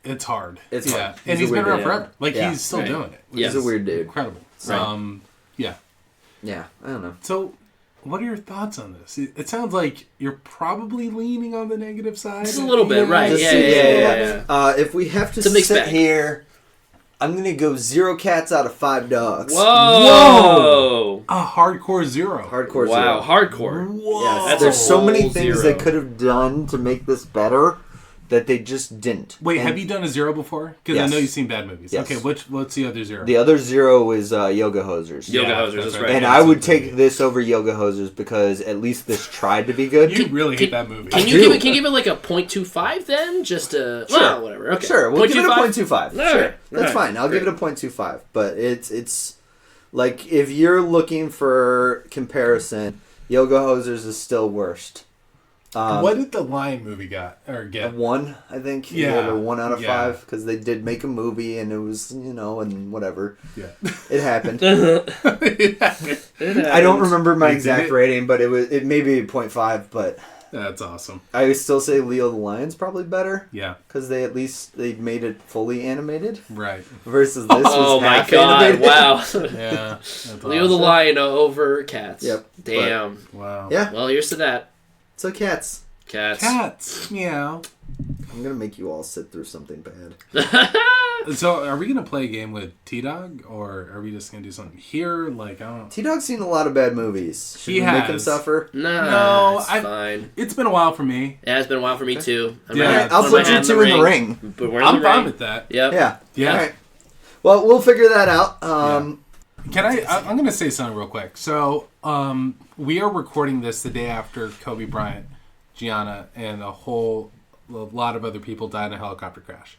It's hard. It's hard. And he's been around forever. Like he's still doing it. He's a weird dude. Incredible. Right. Yeah. Yeah. I don't know. So, what are your thoughts on this? It sounds like you're probably leaning on the negative side. Just a little bit, right? Yeah. If we have to sit here, I'm gonna go 0 cats out of 5 dogs. Whoa! A hardcore 0. Hardcore 0. Wow, hardcore. Whoa! Yes, there's so many things they could have done to make this better that they just didn't. Wait, have you done a 0 before? Because I know you've seen bad movies. Yes. Okay, what's the other 0? The other 0 is Yoga Hosers. Yoga Hosers, that's right. And I would take this over Yoga Hosers because at least this tried to be good. You really hate that movie. Can you give it like a 0.25 then? Just to... Sure. Well, whatever. Okay. Sure, we'll give it a 0.25. Sure. That's fine. I'll give it a 0.25. But it's like, if you're looking for comparison, Yoga Hosers is still worst. What did the Lion movie get? A 1, I think. Yeah. A 1 out of 5 because they did make a movie and it was, and whatever. Yeah. It happened. It happened. I don't remember my exact rating, but it may be 0.5, but that's awesome. I would still say Leo the Lion's probably better. Yeah. Because they made it fully animated. Right. Versus this was my half god, animated. Wow. Yeah. Leo the Lion over Cats. Yep. Damn. Wow. Yeah. Well, here's to that. So Cats. Meow. I'm gonna make you all sit through something bad. So, are we gonna play a game with T-Dog, or are we just gonna do something here? Like, I don't. T-Dog's seen a lot of bad movies. Should we make him suffer? No, it's fine. It's been a while for me. Yeah, it's been a while for me too. I'll put you 2 in the ring. I'm fine with that. Yep. Yeah. Yeah. All right. Well, we'll figure that out. I'm going to say something real quick. So, we are recording this the day after Kobe Bryant, Gianna, and a lot of other people died in a helicopter crash.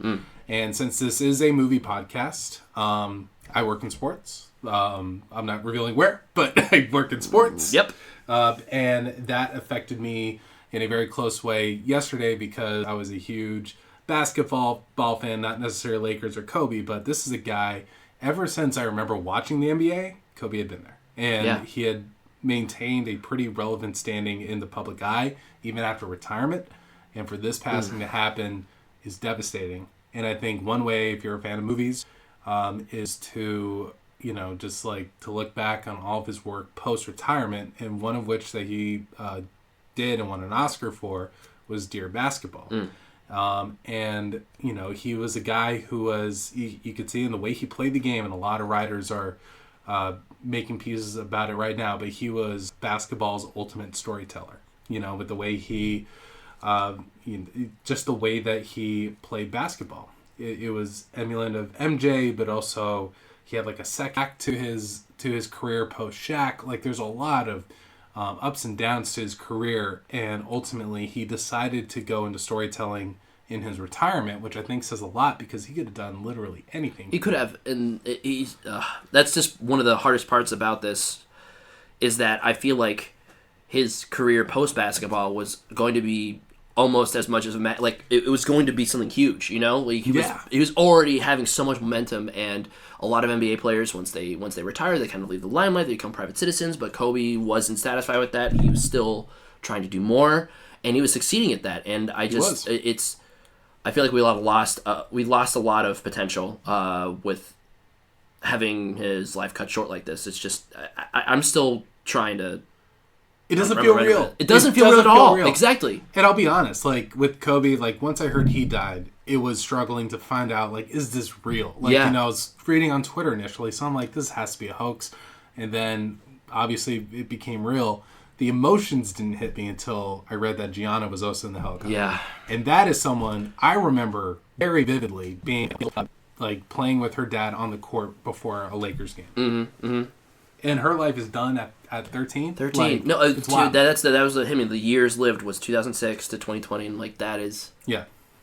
And since this is a movie podcast, I work in sports. I'm not revealing where, but I work in sports. Yep. And that affected me in a very close way yesterday because I was a huge basketball fan, not necessarily Lakers or Kobe, but this is a guy, ever since I remember watching the NBA, Kobe had been there. And he had maintained a pretty relevant standing in the public eye, even after retirement. And for this passing to happen is devastating. And I think one way, if you're a fan of movies, is to, just like to look back on all of his work post-retirement, and one of which that he did and won an Oscar for was Dear Basketball. And, he was a guy who was, you could see in the way he played the game, and a lot of writers are making pieces about it right now, but he was basketball's ultimate storyteller, with the way he, just the way that he played basketball. It was emulant of MJ, but also he had like a second act to his career post Shaq. Like there's a lot of ups and downs to his career, and ultimately he decided to go into storytelling in his retirement, which I think says a lot because he could have done literally anything. He could have, and that's just one of the hardest parts about this, is that I feel like his career post basketball was going to be almost as much as it was going to be something huge, he was already having so much momentum, and a lot of NBA players once they retire, they kind of leave the limelight, they become private citizens, but Kobe wasn't satisfied with that. He was still trying to do more, and he was succeeding at that, and I feel like we lost a lot of potential with having his life cut short like this. It's just I'm still trying to. It doesn't feel real. It doesn't feel real at all. Exactly. And I'll be honest, like with Kobe, like once I heard he died, it was struggling to find out, like, is this real? Like, I was reading on Twitter initially, so I'm like, this has to be a hoax. And then obviously it became real. The emotions didn't hit me until I read that Gianna was also in the helicopter. Yeah. And that is someone I remember very vividly being like playing with her dad on the court before a Lakers game. Mm-hmm. Mm-hmm. And her life is done at 13? 13. Like, no, that was him. The years lived was 2006 to 2020, and like that is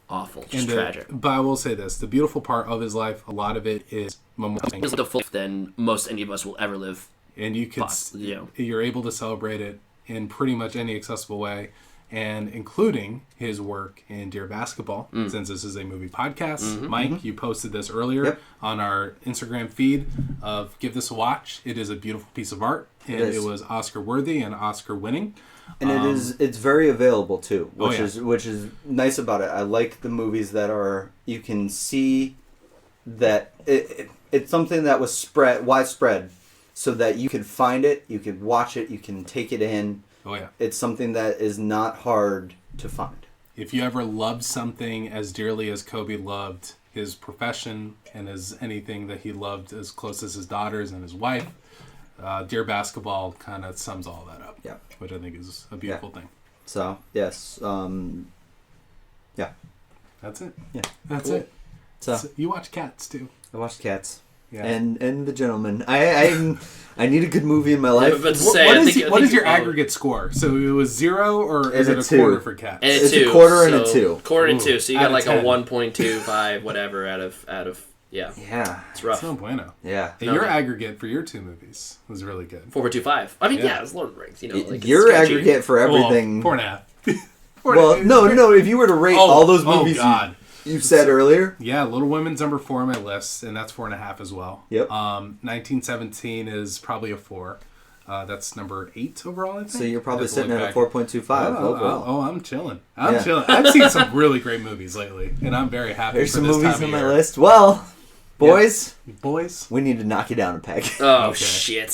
awful, just tragic. But I will say this: the beautiful part of his life, a lot of it is memorial. It's the full than most any of us will ever live. And you're able to celebrate it in pretty much any accessible way, and including his work in Dear Basketball, since this is a movie podcast. Mm-hmm, Mike, you posted this earlier on our Instagram feed of Give This a Watch. It is a beautiful piece of art, and it was Oscar worthy and Oscar winning. And it's very available too, which is nice about it. I like the movies that are, you can see that it's something that was widespread, so that you could find it, you could watch it, you can take it in. Oh yeah. It's something that is not hard to find. If you ever loved something as dearly as Kobe loved his profession and as anything that he loved as close as his daughters and his wife, Dear Basketball kind of sums all that up. Yeah. Which I think is a beautiful thing. So, yes. That's it. Yeah. That's it. So you watch Cats too. I watched Cats. Yeah. And The Gentleman. I need a good movie in my life. What is your aggregate score? So it was 0, or is it a quarter for Cats? And it's a quarter and a 2. Quarter and 2. So you got like a 1.25 whatever out of Yeah. It's rough. No bueno. Yeah. Hey, your aggregate for your 2 movies was really good. 4.25. I mean, it's Lord of the Rings. Your aggregate for everything. 4.5. Well, no. If you were to rate all those movies you said earlier. Yeah, Little Women's number 4 on my list, and that's 4.5 as well. Yep. 1917 is probably a 4. That's number 8 overall, I think. So you're probably sitting at a 4.25 overall. Oh, I'm chilling. Chilling. I've seen some really great movies lately, and I'm very happy. There's for some this movies time on of my year. list. Well, boys, we need to knock you down a peg. Oh shit!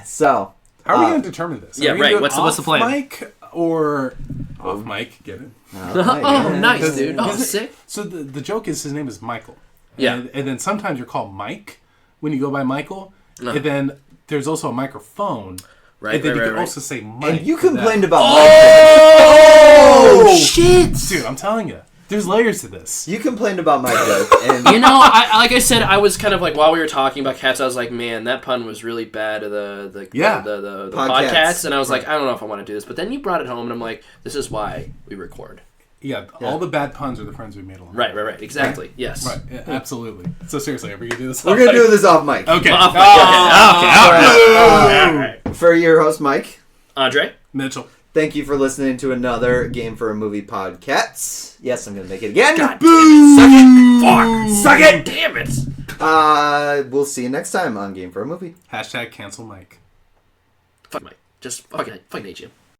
So, how are we going to determine this? Yeah, right. What's the plan? Mike or off Mike? Get it? Nice, dude. Oh, sick. So the joke is his name is Michael. Yeah. And then sometimes you're called Mike when you go by Michael. And then there's also a microphone. Right, and then you can also say Mike. And you complained about Mike. Oh, shit! Dude, I'm telling you. There's layers to this. You complained about my joke, and You know, like I said, I was kind of like, while we were talking about cats, I was like, man, that pun was really bad. The podcasts, and I was like, I don't know if I want to do this. But then you brought it home, and I'm like, this is why we record. Yeah, all the bad puns are the friends we made along. Right, exactly. Right? Yes. Right, yeah, absolutely. So seriously, are we gonna do this? We're gonna do this off mic. Okay. Off mic. All right. For your host, Mike, Andre, Mitchell. thank you for listening to another Game for a Movie podcast. Yes, I'm gonna make it again. God damn it! Suck it! Damn it! We'll see you next time on Game for a Movie. #cancel Mike. Fuck Mike. Just fucking hate you.